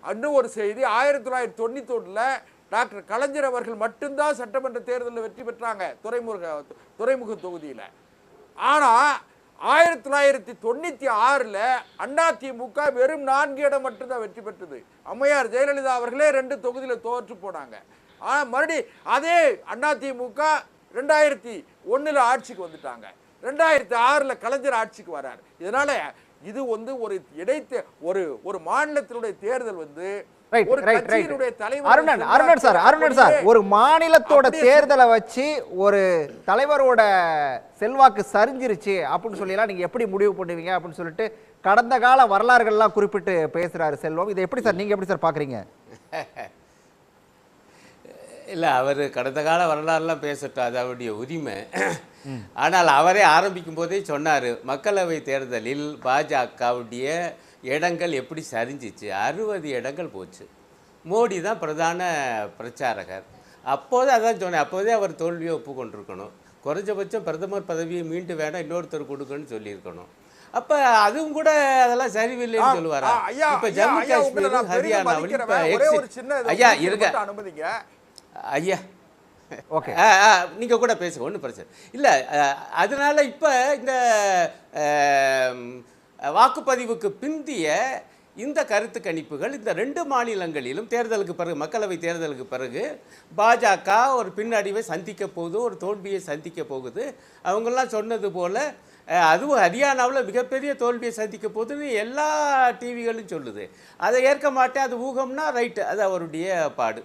1991 டாக்டர் கலைஞர் அவர்கள் மட்டும்தான் சட்டமன்ற தேர்தலில் வெற்றி பெற்றாங்க துறைமுக தொகுதியில். ஆனா 1996 அதிமுக வெறும் 4 இடம் மட்டும்தான் வெற்றி பெற்றது. அம்மையார் ஜெயலலிதா அவர்களே 2 தொகுதியில தோற்று போனாங்க. ஆனா மறுபடியும் அதே அதிமுக 2001 ஆட்சிக்கு வந்துட்டாங்க. 2006 கலைஞர் ஆட்சிக்கு வராரு. இதனால இது ஒரு ஒரு மாநிலத்தினுடைய தேர்தல் ஒரு கட்சியினுடைய தலைவர்
அருணன் சார் ஒரு மாநிலத்தோட தேர்தலை வச்சு ஒரு தலைவரோட செல்வாக்கு சரிஞ்சிருச்சு அப்படின்னு சொல்லலாம் நீங்க எப்படி முடிவு பண்ணுவீங்க அப்படின்னு சொல்லிட்டு கடந்த கால வரலாறுகள்லாம் குறிப்பிட்டு பேசுறாரு செல்வம். இதை எப்படி சார் நீங்க எப்படி சார் பாக்குறீங்க?
இல்லை, அவர் கடந்த கால வரலாறுலாம் பேசட்டும், அது அவருடைய உரிமை. ஆனால் அவரே ஆரம்பிக்கும் போதே சொன்னார், மக்களவை தேர்தலில் பாஜகவுடைய இடங்கள் எப்படி சரிஞ்சிச்சு, 60 இடங்கள் போச்சு. மோடி தான் பிரதான பிரச்சாரகர். அப்போதே அதான் சொன்னேன், அப்போதே அவர் தோல்வியை ஒப்புக்கொண்டிருக்கணும். குறைஞ்சபட்சம் பிரதமர் பதவியை மீண்டு வேண்டாம் இன்னொருத்தர் கொடுக்கணும்னு சொல்லியிருக்கணும். அப்போ அதுவும் கூட அதெல்லாம் சரிவில்லைன்னு சொல்லுவாரா? இப்போ ஜம்மு காஷ்மீர் ஹரியானாவில் ஐயா இருக்க
அனுமதிங்க
ஐயா,
ஓகே
நீங்கள் கூட பேசுங்க, ஒன்றும் பிரச்சனை இல்லை. அதனால இப்போ இந்த வாக்குப்பதிவுக்கு பிந்திய இந்த கருத்து கணிப்புகள் இந்த 2 மாநிலங்களிலும் தேர்தலுக்கு பிறகு, மக்களவை தேர்தலுக்கு பிறகு பாஜக ஒரு பின்னடைவை சந்திக்க போகுது, ஒரு தோல்வியை சந்திக்க போகுது. அவங்கெல்லாம் சொன்னது போல் அதுவும் ஹரியானாவில் மிகப்பெரிய தோல்வியை சந்திக்க போகுதுன்னு எல்லா டிவிகளும் சொல்லுது. அதை ஏற்க மாட்டேன், அது ஊகம்னா ரைட்டு, அது அவருடைய பாடு.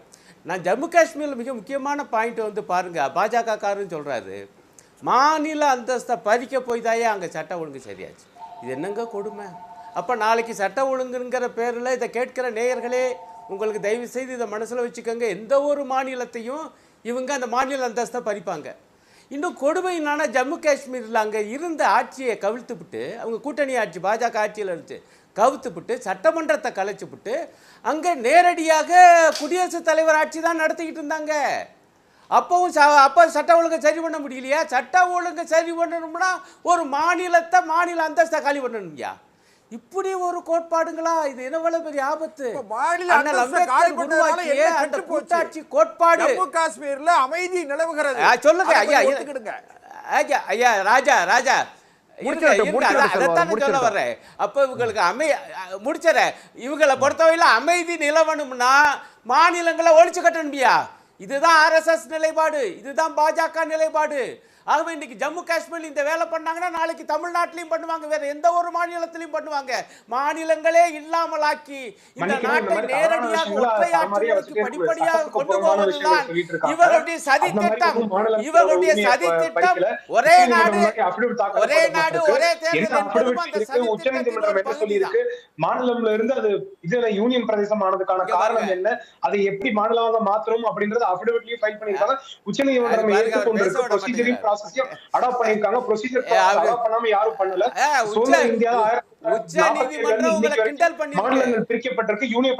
நான் ஜம்மு காஷ்மீரில் மிக முக்கியமான பாயிண்ட் பாருங்கள், பாஜக காரன்னு சொல்கிறாரு மாநில அந்தஸ்தை பறிக்க போய் தாயே அங்கே சட்ட ஒழுங்கு சரியாச்சு. இது என்னங்க கொடுமை? அப்போ நாளைக்கு சட்ட ஒழுங்குங்கிற பேரில் இதை கேட்கிற நேயர்களே உங்களுக்கு தயவு செய்து இதை மனசில் வச்சுக்கோங்க. எந்த ஒரு மாநிலத்தையும் இவங்க அந்த மாநில அந்தஸ்தை பறிப்பாங்க. இன்னும் கொடுமை என்னன்னா, ஜம்மு காஷ்மீரில் அங்கே இருந்த ஆட்சியை கவிழ்த்துவிட்டு, அவங்க கூட்டணி ஆட்சி பாஜக ஆட்சியில் இருந்துச்சு, கவுத்துப்பிட்டு சட்டமன்றத்தை கலைச்சுப்பிட்டு அங்கே நேரடியாக குடியரசுத் தலைவர் ஆட்சி தான் நடத்திக்கிட்டு இருந்தாங்க. அப்போ சட்ட ஒழுங்கை சரி பண்ண முடியலையா? சட்ட ஒழுங்கை சரி பண்ணணும்னா ஒரு மாநில அந்தஸ்தை காலி பண்ணணும்யா. இப்படி ஒரு கோட்பாடுங்களா? இது என்ன பெரிய ஆபத்து. கூட்டாட்சி கோட்பாடு
ஜம்மு காஷ்மீர்ல அமைதி நிலவுகிறது.
சொல்லுங்க ஐயா, ஐயா ராஜா சொல்ல வர்றேன். அப்ப இவங்களுக்கு முடிச்சற இவங்களை பொறுத்தவரையில அமைதி நிலவணும்னா மாநிலங்களை ஒழிச்சு கட்டணும்பியா. இதுதான் RSS நிலைப்பாடு, இதுதான் பாஜக நிலைப்பாடு. ஆகவே இன்னைக்கு ஜம்மு காஷ்மீரில் இந்த வேலை பண்ணாங்கன்னா நாளைக்கு தமிழ்நாட்டிலையும் பண்ணுவாங்க, வேற எந்த ஒரு மாநிலத்திலையும் பண்ணுவாங்க. மாநிலங்களே இல்லாமல் ஆக்கி இந்த நாட்டை நேரடியாக ஒற்றையாட்சி முறைக்கு படிப்படியாக கொண்டு போவதுதான் இவர்களுடைய சதி திட்டம். ஒரே நாடு ஒரே தேர்தல்.
உச்சநீதிமன்றம் என்ன சொல்லியிருக்கு? மாநிலம்ல இருந்து அது இதுல யூனியன் பிரதேசம் ஆனதுக்கான காரணம் என்ன, அதை எப்படி மாநிலமாக மாற்றணும் அப்படின்றது அஃபிடவிட்லயும் ஃபைல் பண்ணிருக்காங்க. உச்சநீதிமன்றம் ஏற்றுக்கொண்டிருக்கு. ப்ரொசீஜரையும் ப்ராசஸையும் அடாப்ட் பண்ணிருக்காங்க. ப்ரொசீஜர் அடாப்ட் பண்ணாம யாரும் பண்ணல. சோனியா இந்தியா மாநிலங்கள் பிரிக்கப்பட்டிருக்கு, யூனியன்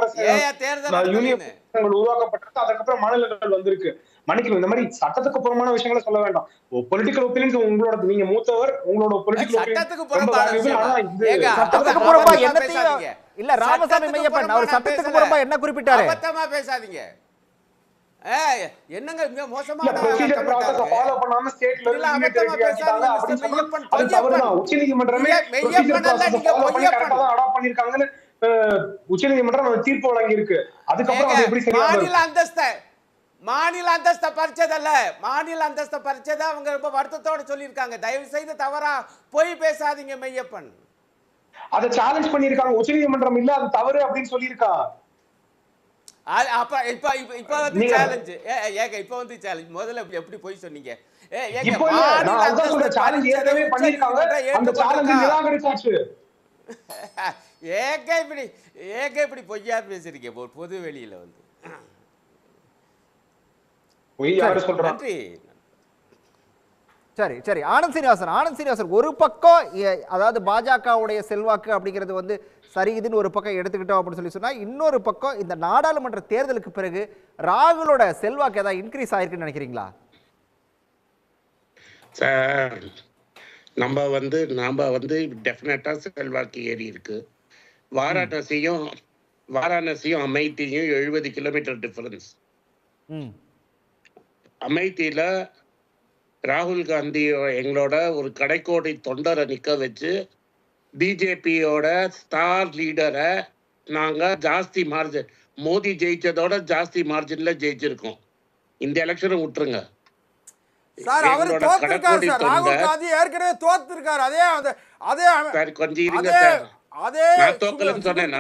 உருவாக்கப்பட்டிருக்கு, அதுக்கப்புறம் மாநிலங்கள் வந்திருக்கு. மன்னிக்கணும், இந்த மாதிரி சட்டத்துக்கு புறமான விஷயங்களை சொல்ல வேண்டாம். பொலிட்டிக்கல் ஒப்பீனியன்ஸ் உங்களோட, நீங்க மூத்தவர், உங்களோட பொலிட்டிக்கல்
சட்டத்துக்கு புறம்பா என்னத்தையும் இல்ல. ராமசாமி மையப்பன் அவர் சட்டத்துக்கு புறம்பா என்ன குறிப்பிட்டாரு?
பேசாதீங்க. என்னங்க மோசமான
ஃபாலோ பண்ணாம ஸ்டேட்ல இருந்து உச்சநீதிமன்றமே அடாப்ட் பண்ணிருக்காங்கன்னு உச்சநீதிமன்றம் தீர்ப்பு வழங்கி இருக்கு. அதுக்கப்புறம் எப்படி
மாநில அந்தஸ்தை பறிச்சதல்ல, மாநில அந்தஸ்தை பறிச்சதை அவங்க ரொம்ப வருத்தத்தோட சொல்லியிருக்காங்க. தயவு செய்து தவறா போய் பேசாதீங்க மையப்பன்.
அதை சேலஞ்ச் பண்ணிருக்காங்க உச்சநீதிமன்றம், இல்ல அது தவறு அப்படின்னு சொல்லியிருக்காங்க.
அப்ப இப்ப வந்து சேலஞ்ச் ஏங்க, இப்ப வந்து சேலஞ்ச். முதல்ல எப்படி போய் சொன்னீங்க? ஏங்க இப்படி பொய்யா பேசுறீங்க பொது வெளியில வந்து? நன்றி.
சரி சரி ஆனந்த் சீனிவாசன் ஒரு பக்கம் அதாவது பாஜகவுடைய செல்வாக்கு அப்படிங்கிறது வந்து சரியுதுன்னு ஒரு பக்கம் எடுத்துக்கிட்டோம் அப்படின்னு சொல்லி சொன்னா, இன்னொரு பக்கம் இந்த நாடாளுமன்ற தேர்தலுக்கு பிறகு ராகுலோட செல்வாக்கு ஏதாவது இன்க்ரீஸ் ஆயிருக்குன்னு நினைக்கிறீங்களா?
சார், நாம வந்து டெஃபினட்டா செல்வாக்கு ஏறி இருக்கு. வாராணசியும் அமேத்தியும் 70 கிலோமீட்டர் டிஃபரன்ஸ்.
ம்
அமேத்தியில ராகுல் காந்தி எங்களோட ஒரு கடைக்கோடி தொண்டரை நிக்க வச்சு பிஜேபியோட ஸ்டார் லீடரை நாங்க ஜாஸ்தி மார்ஜின், மோடி ஜெயிச்சதோட ஜாஸ்தி மார்ஜின்ல ஜெயிச்சிருக்கோம். இந்த எலெக்ஷனை விட்டுருங்க.
சார் அவர்
எங்களோட
தோத்துருக்காரு
கடைக்கோடி
சார்.
தொண்டர்
ராகுல் காந்தி ஏற்கனவே தோத்துருக்காரு. அதே அதே
சார், கொஞ்சம் இருங்க
அதே
சார்.
அதே
நான் தோக்கலன்னு சொன்னேனா?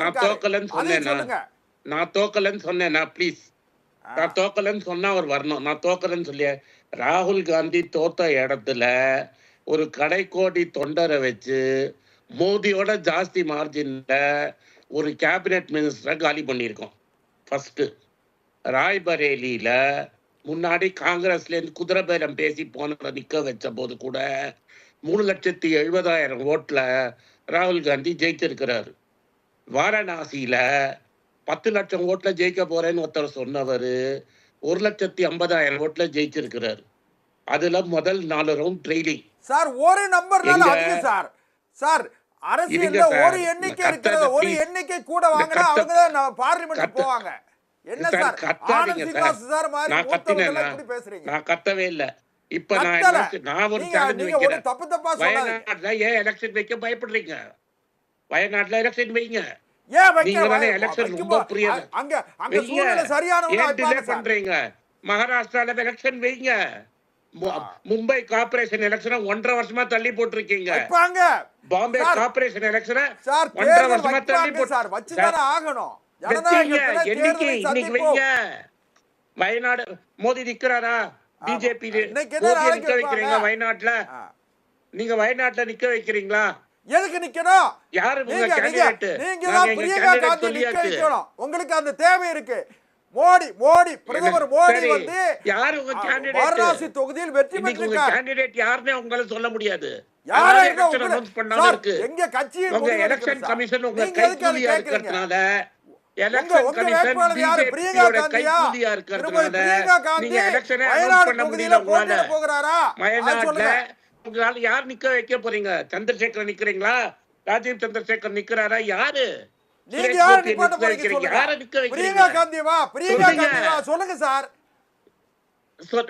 நான் தோக்கலன்னு சொன்னேனா?
சொல்லுங்க.
நான் தோக்கலன்னு சொன்னேனா? ப்ளீஸ், நான் தோக்கலன்னு சொன்னா அவர் வரணும். நான் தோக்கலன்னு சொல்லிய ராகுல் காந்தி தோத்த இடத்துல ஒரு கடைக்கோடி தொண்டரை வச்சு மோடியோட ஜாஸ்தி மார்ஜின்ல ஒரு கேபினெட் மினிஸ்டரை காலி பண்ணியிருக்கோம். ஃபர்ஸ்ட் ராய்பரேலியில முன்னாடி காங்கிரஸ்ல இருந்து குதிரை பேரம் பேசி போன நிக்க வச்ச போது கூட 3,70,000 ஓட்டுல ராகுல் காந்தி ஜெயிச்சிருக்கிறாரு. வாரணாசியில 10 லட்சம் ஓட்டுல ஜெயிக்க போறேன்னு ஒருத்தர் சொன்னவர் 1,50,000 ஓட்டுல ஜெயிச்சிருக்கிறாரு. அதுல முதல் 4 ரவுண்ட் ட்ரெயிலிங்.
சார் ஒரு நம்பர்னால அதிகம் சார். சார் அரசியல்ல ஒரு எண்ணிக்கை இருக்கிறது, ஒரு எண்ணிக்கை கூட வாங்கினா அவங்க தான் பார்லிமெண்ட் போவாங்க. என்ன சார் ஆனந்த் சீனிவாஸ் சார் மாதிரி மூத்தவங்க எப்படி பேசுறீங்க?
நான் கத்தவே இல்ல. இப்ப நான் ஒரு சேலஞ்ச் வைக்கிறேன்.
தப்பு தப்பா சொல்லாதீங்க.
வயநாட்டுல ஏன் எலெக்ஷன் வைக்க பயப்படுறீங்க? வயநாட்டுல எலெக்ஷன் வைங்க.
ஏன்
நீங்க தானே எலெக்ஷன் ரொம்ப புரியாது.
அங்க அங்க சூழ்நிலை சரியானவங்க
டிலே பண்றீங்க. மகாராஷ்டிரால எலெக்ஷன் வைங்க. மும்பை கார்ப்பரேஷன் எலெக்ஷனை 1.5 வருஷமா தள்ளி போட்டிருக்கீங்க. பாம்பே கார்ப்பரேஷன் எலெக்ஷனை 1.5 வருஷமா தள்ளி போட்டு
சார் வச்சுதானே ஆகணும்.
இன்னைக்கு வைங்க. வயநாடு மோடி நிக்கிறாரா? பிஜேபி நிக்க வைக்கிறீங்க வயநாட்டுல? நீங்க வயநாட்டுல நிக்க வைக்கிறீங்களா?
எதுக்கு நிக்கணும்?
யாரு உங்க கேண்டிடேட்?
நீங்க தான் பிரியங்கா காந்தி நிக்க வைக்கணும். உங்களுக்கு அந்த தேவை இருக்கு. மோடி பிரதமர் மோடி வந்து
யாரு உங்க கேண்டிடேட்?
வாரணாசி தொகுதியில் வெற்றி பெற்றிருக்கார்.
கேண்டிடேட் யாருன்னு உங்களால சொல்ல முடியாது.
யாரோ
எங்க கட்சியின் உங்க எலெக்ஷன் கமிஷன் உங்க கைக்கூலியா இருக்கிறதுனால, எலெக்ஷன் கமிஷன் பிரியங்கா கைக்கூலியா இருக்கிறதுனால நீங்க எலெக்ஷனை அனௌன்ஸ் பண்ண முடியல. வயநாட்டுல உங்களால யார் நிக்க வைக்க போறீங்க? சந்திரசேகர் நிக்கிறீங்களா? ராஜீவ் சந்திரசேகர் நிக்கிறாரா? யாரு
நீங்க யாரை நிப்பாட்ட போறீங்க சொல்லுங்க.
யாரை நிக்க வைக்கிறீங்க?
பிரியங்கா காந்திவா? பிரியங்கா காந்திவா சொல்லுங்க சார்.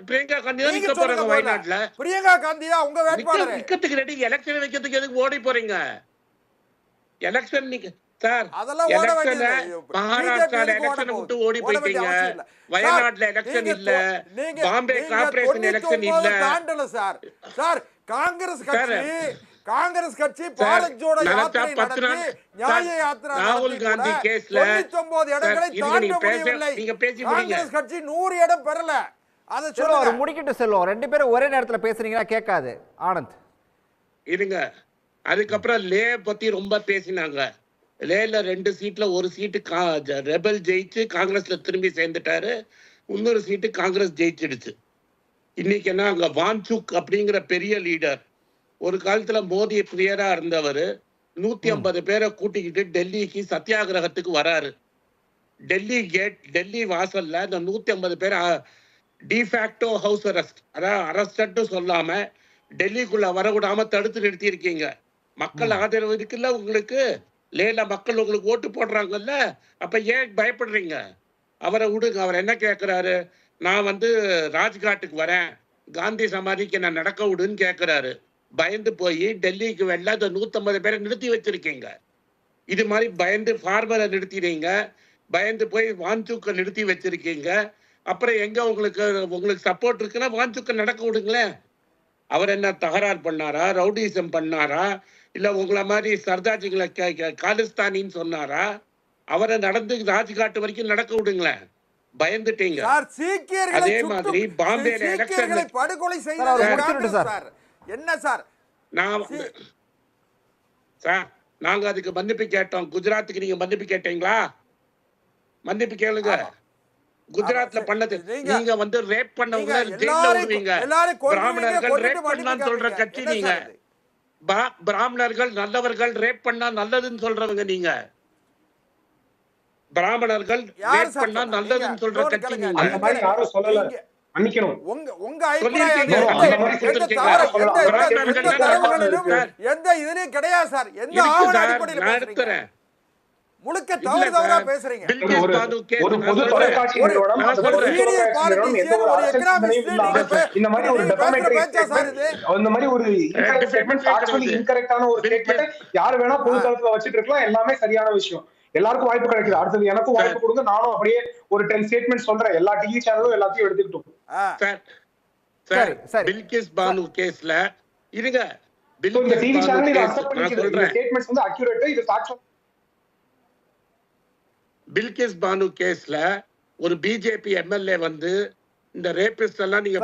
பிரியங்கா காந்தி தான் நிக்க போறாங்க வயநாட்டுல.
பிரியங்கா காந்தியா உங்க வேட்பாளர்?
நிக்கிறதுக்கு ரெடி. எலெக்ஷன் வைக்கிறதுக்கு எதுக்கு ஓடி போறீங்க? எலெக்ஷன் சார்,
அதெல்லாம் ஓட வேண்டியது.
மகாராஷ்டிரால எலெக்ஷன் விட்டு ஓடி போயிட்டீங்க. வயநாட்டுல எலெக்ஷன் இல்ல. பாம்பே கார்ப்பரேஷன் எலெக்ஷன் இல்ல.
தாண்டல சார். சார் காங்கிரஸ் கட்சி பாரத் ஜோடோ யாத்திரை நடத்தி நியாய யாத்திரை
ராகுல் காந்தி கேஸ்ல
99 இடங்களை தாண்ட முடியவில்லை.
நீங்க பேசி
காங்கிரஸ் கட்சி 100 இடம் பெறல. அத
சொல்லுங்க. முடிக்கிட்டு செல்வோம். 2 பேரும் ஒரே நேரத்துல பேசுறீங்கன்னா கேட்காது. ஆனந்த்
இருங்க. அதுக்கப்புறம் லே பத்தி ரொம்ப பேசினாங்க. லேல 2 சீட்ல ஒரு சீட்டு ரெபல் ஜெயிச்சு காங்கிரஸ்ல திரும்பி சேர்ந்துட்டாரு. இன்னொரு சீட்டு காங்கிரஸ் ஜெயிச்சிடுச்சு. இன்னைக்கு என்ன, அங்க வான்சுக் அப்படிங்கிற பெரிய லீடர், ஒரு காலத்துல மோடி பிரியரா இருந்தவர், 150 பேரை கூட்டிக்கிட்டு டெல்லிக்கு சத்தியாகிரகத்துக்கு வராரு. டெல்லி வாசல்ல அந்த 150 பேர் டிஃபேக்டோ ஹவுஸ் அரெஸ்ட், அதாவது அரெஸ்ட் சொல்லாம டெல்லிக்குள்ள வரவிடாம தடுத்து நிறுத்தி இருக்கீங்க. மக்கள் ஆதரவு இருக்குல்ல உங்களுக்கு. லேல மக்கள் உங்களுக்கு ஓட்டு போடுறாங்கல்ல, அப்ப ஏன் பயப்படுறீங்க? அவரை விடுங்க. அவர் என்ன கேட்கிறாரு? நான் வந்து ராஜ்காட்டுக்கு வரேன், காந்தி சமாதிக்கு என்ன நடக்க விடுன்னு கேட்கிறாரு. பயந்து போய் டெல்லிக்கு வெளில அந்த 150 பேரை நிறுத்தி வச்சிருக்கீங்க. இது மாதிரி பயந்து ஃபார்மரை நிறுத்தினீங்க, பயந்து போய் வான்சுக்க நிறுத்தி வச்சிருக்கீங்க. அப்புறம் எங்க உங்களுக்கு சப்போர்ட் இருக்குன்னா வான்சுக்க நடக்க விடுங்களேன். அவர் என்ன தகராறு பண்ணாரா? ரவுடிசம் பண்ணாரா? இல்ல உங்களை மாதிரி சர்தாஜிகளை காலிஸ்தானின்னு சொன்னாரா? அவரை நடந்து ராஜ்காட்டு வரைக்கும் நடக்க விடுங்களேன். பயந்துட்டீங்க. அதே மாதிரி பாம்பேல எலெக்ஷன்
படுகொலை செய்யறாரு சார். என்ன சார்?
நாங்க அதுக்கு மன்னிப்பு கேட்டோம். குஜராத்துக்கு நீங்க மன்னிப்பு கேட்டீங்களா? மன்னிப்பு கேளுங்க. குஜராத்ல பண்ணது நீங்க வந்து ரேப் பண்ணவங்க ஜெயில விடுவீங்க. பிராமணர்கள் ரேப் பண்ணான்னு சொல்ற கட்சி நீங்க. பிராமணர்கள் நல்லவர்கள், ரேப் பண்ணா நல்லதுன்னு சொல்றவங்க நீங்க. பிராமணர்கள் ரேப் பண்ணா நல்லதுன்னு சொல்ற கட்சி நீங்க.
அந்த மாதிரி யாரும் சொல்லல. மன்னிக்கணும்.
உங்க அபிப்பிராயம் எந்த இதுலயும் கிடையாது சார். எந்த ஆவண அடிப்படையில் பேசுறீங்க? முழுக்க தவறா பேசுறீங்க.
ஒரு பொது தொலைக்காட்சி நிறுவனம் இந்த மாதிரி ஒரு இந்த மாதிரி ஒரு இன்கரெக்டான ஒரு ஸ்டேட்மெண்ட் யாரு வேணா பொது தளத்துல வச்சிட்டு இருக்கலாம். எல்லாமே சரியான விஷயம். எல்லாருக்கும் வாய்ப்பு கிடைக்குது. அடுத்தது எனக்கும் வாய்ப்பு கொடுங்க. நானும் அப்படியே ஒரு 10 ஸ்டேட்மெண்ட் சொல்றேன். எல்லா டிவி சேனலும் எல்லாத்தையும் எடுத்துக்கிட்டோம்.
பில்கிஸ் பானு கேஸ்ல இருங்க.
இந்த டிவி சேனல் இத அக்செப்ட் பண்ணிக்குது. இந்த ஸ்டேட்மெண்ட்ஸ் வந்து அக்யூரேட். இது ஃபேக்ட்.
பில்கிஸ் பானு கேஸ்ல ஒரு பிஜேபி எம்எல்ஏ வந்து இந்த ரேபிஸ்ட் எல்லாம் நீங்க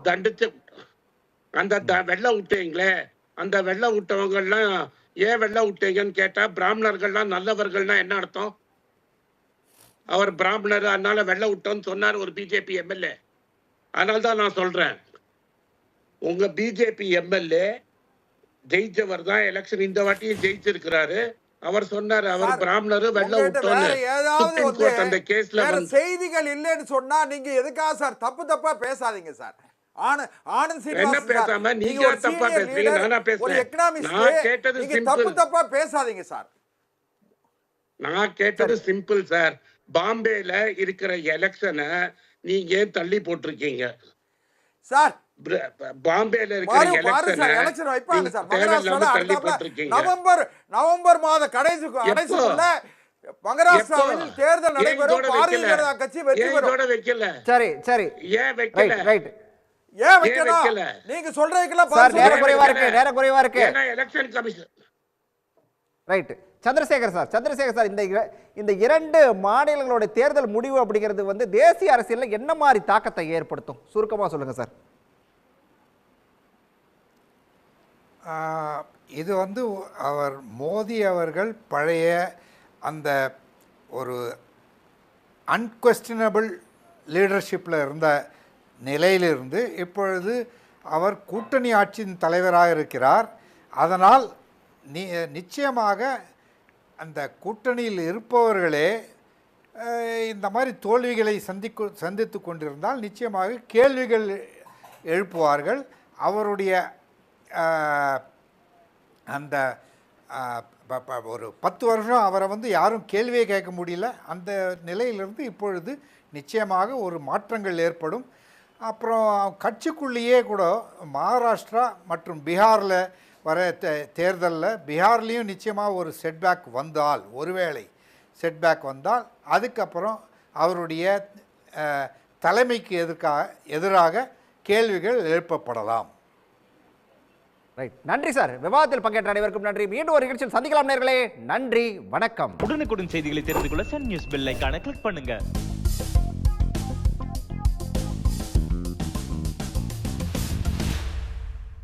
தண்டிச்சு அந்த வெள்ள விட்டீங்களே, அந்த வெள்ள விட்டவங்க எல்லாம் ஏன் வெள்ள விட்டீங்கன்னு கேட்டா பிராமணர்கள்லாம் நல்லவர்கள்னா என்ன அர்த்தம்? அவர் பிராமணர் அதனால வெள்ள விட்டோன்னு சொன்னார் ஒரு பிஜேபி எம்எல்ஏ. அதனால்தான் நான் சொல்றேன், உங்க பிஜேபி எம்எல்ஏ ஜெயிச்சவர் தான் எலெக்ஷன் இந்த வாட்டியும் ஜெயிச்சிருக்கிறாரு. அவர் சொன்னார் அவர் பிராமணர் வெள்ள விட்டோன்னு. அந்த கேஸ்ல
செய்திகள் இல்லைன்னு சொன்னா நீங்க எதுக்காக சார் தப்பா பேசாதீங்க சார்.
என்ன பேசாம நீங்க தப்பா பேசுறீங்க, நானா பேசுறேன்? நான் கேட்டது சிம்பிள்.
தப்பா பேசாதீங்க சார்.
நான் கேட்டது சிம்பிள் சார். பாம்பேல இருக்கிற எலெக்ஷனை நீங்க ஏன் தள்ளி போட்டிருக்கீங்க
சார்?
பாம்பேல இருக்கிற எலெக்ஷன் வைப்பாங்க சார். மகாராஷ்டிரால தள்ளி போட்டிருக்கீங்க.
நவம்பர் மாத கடைசிக்குள்ள மகாராஷ்டிராவில் தேர்தல் நடைபெறும். பாரதிய ஜனதா கட்சி வெற்றி பெறும்.
வைக்கல.
சரி
ஏன் வைக்கல?
ஏன் வைக்கல? நீங்க சொல்றீங்களா?
நேரம் குறைவா இருக்கு.
Election commission
right. Chandrasekhar sir, இந்த 2 மாநிலங்களோட தேர்தல் முடிவு அப்படிங்கிறது வந்து தேசிய அரசியலில் என்ன மாதிரி தாக்கத்தை ஏற்படுத்தும்? சுருக்கமா சொல்லுங்க சார்.
இது வந்து அவர் மோடி அவர்கள் பழைய அந்த ஒரு அன்கொஸ்டினபிள் லீடர்ஷிப்பில் இருந்த நிலையிலிருந்து இப்பொழுது அவர் கூட்டணி ஆட்சியின் தலைவராக இருக்கிறார். அதனால் நிச்சயமாக அந்த கூட்டணியில் இருப்பவர்களே இந்த மாதிரி தோல்விகளை சந்தித்து கொண்டிருந்தால் நிச்சயமாக கேள்விகள் எழுப்புவார்கள். அவருடைய அந்த ஒரு 10 வருஷம் அவரை வந்து யாரும் கேள்வியே கேட்க முடியல. அந்த நிலையிலிருந்து இப்பொழுது நிச்சயமாக ஒரு மாற்றங்கள் ஏற்படும். அப்புறம் கட்சிக்குள்ளேயே கூட மகாராஷ்டிரா மற்றும் பீகாரில் வர தேர்தலில் பீகார்லேயும் நிச்சயமாக ஒரு செட்பேக் வந்தால், ஒருவேளை செட்பேக் வந்தால் அதுக்கப்புறம் அவருடைய தலைமைக்கு எதிராக கேள்விகள் எழுப்பப்படலாம்.
ரைட். நன்றி சார். விவாதத்தில் பங்கேற்ற அனைவருக்கும் நன்றி. மீண்டும் ஒரு நிகழ்ச்சியில் சந்திக்கலாம் நேயர்களே. நன்றி, வணக்கம்.
உடனுக்குடன் செய்திகளை தெரிந்து கொள்ள சன் நியூஸ் பெல் ஐகானை கிளிக் பண்ணுங்க.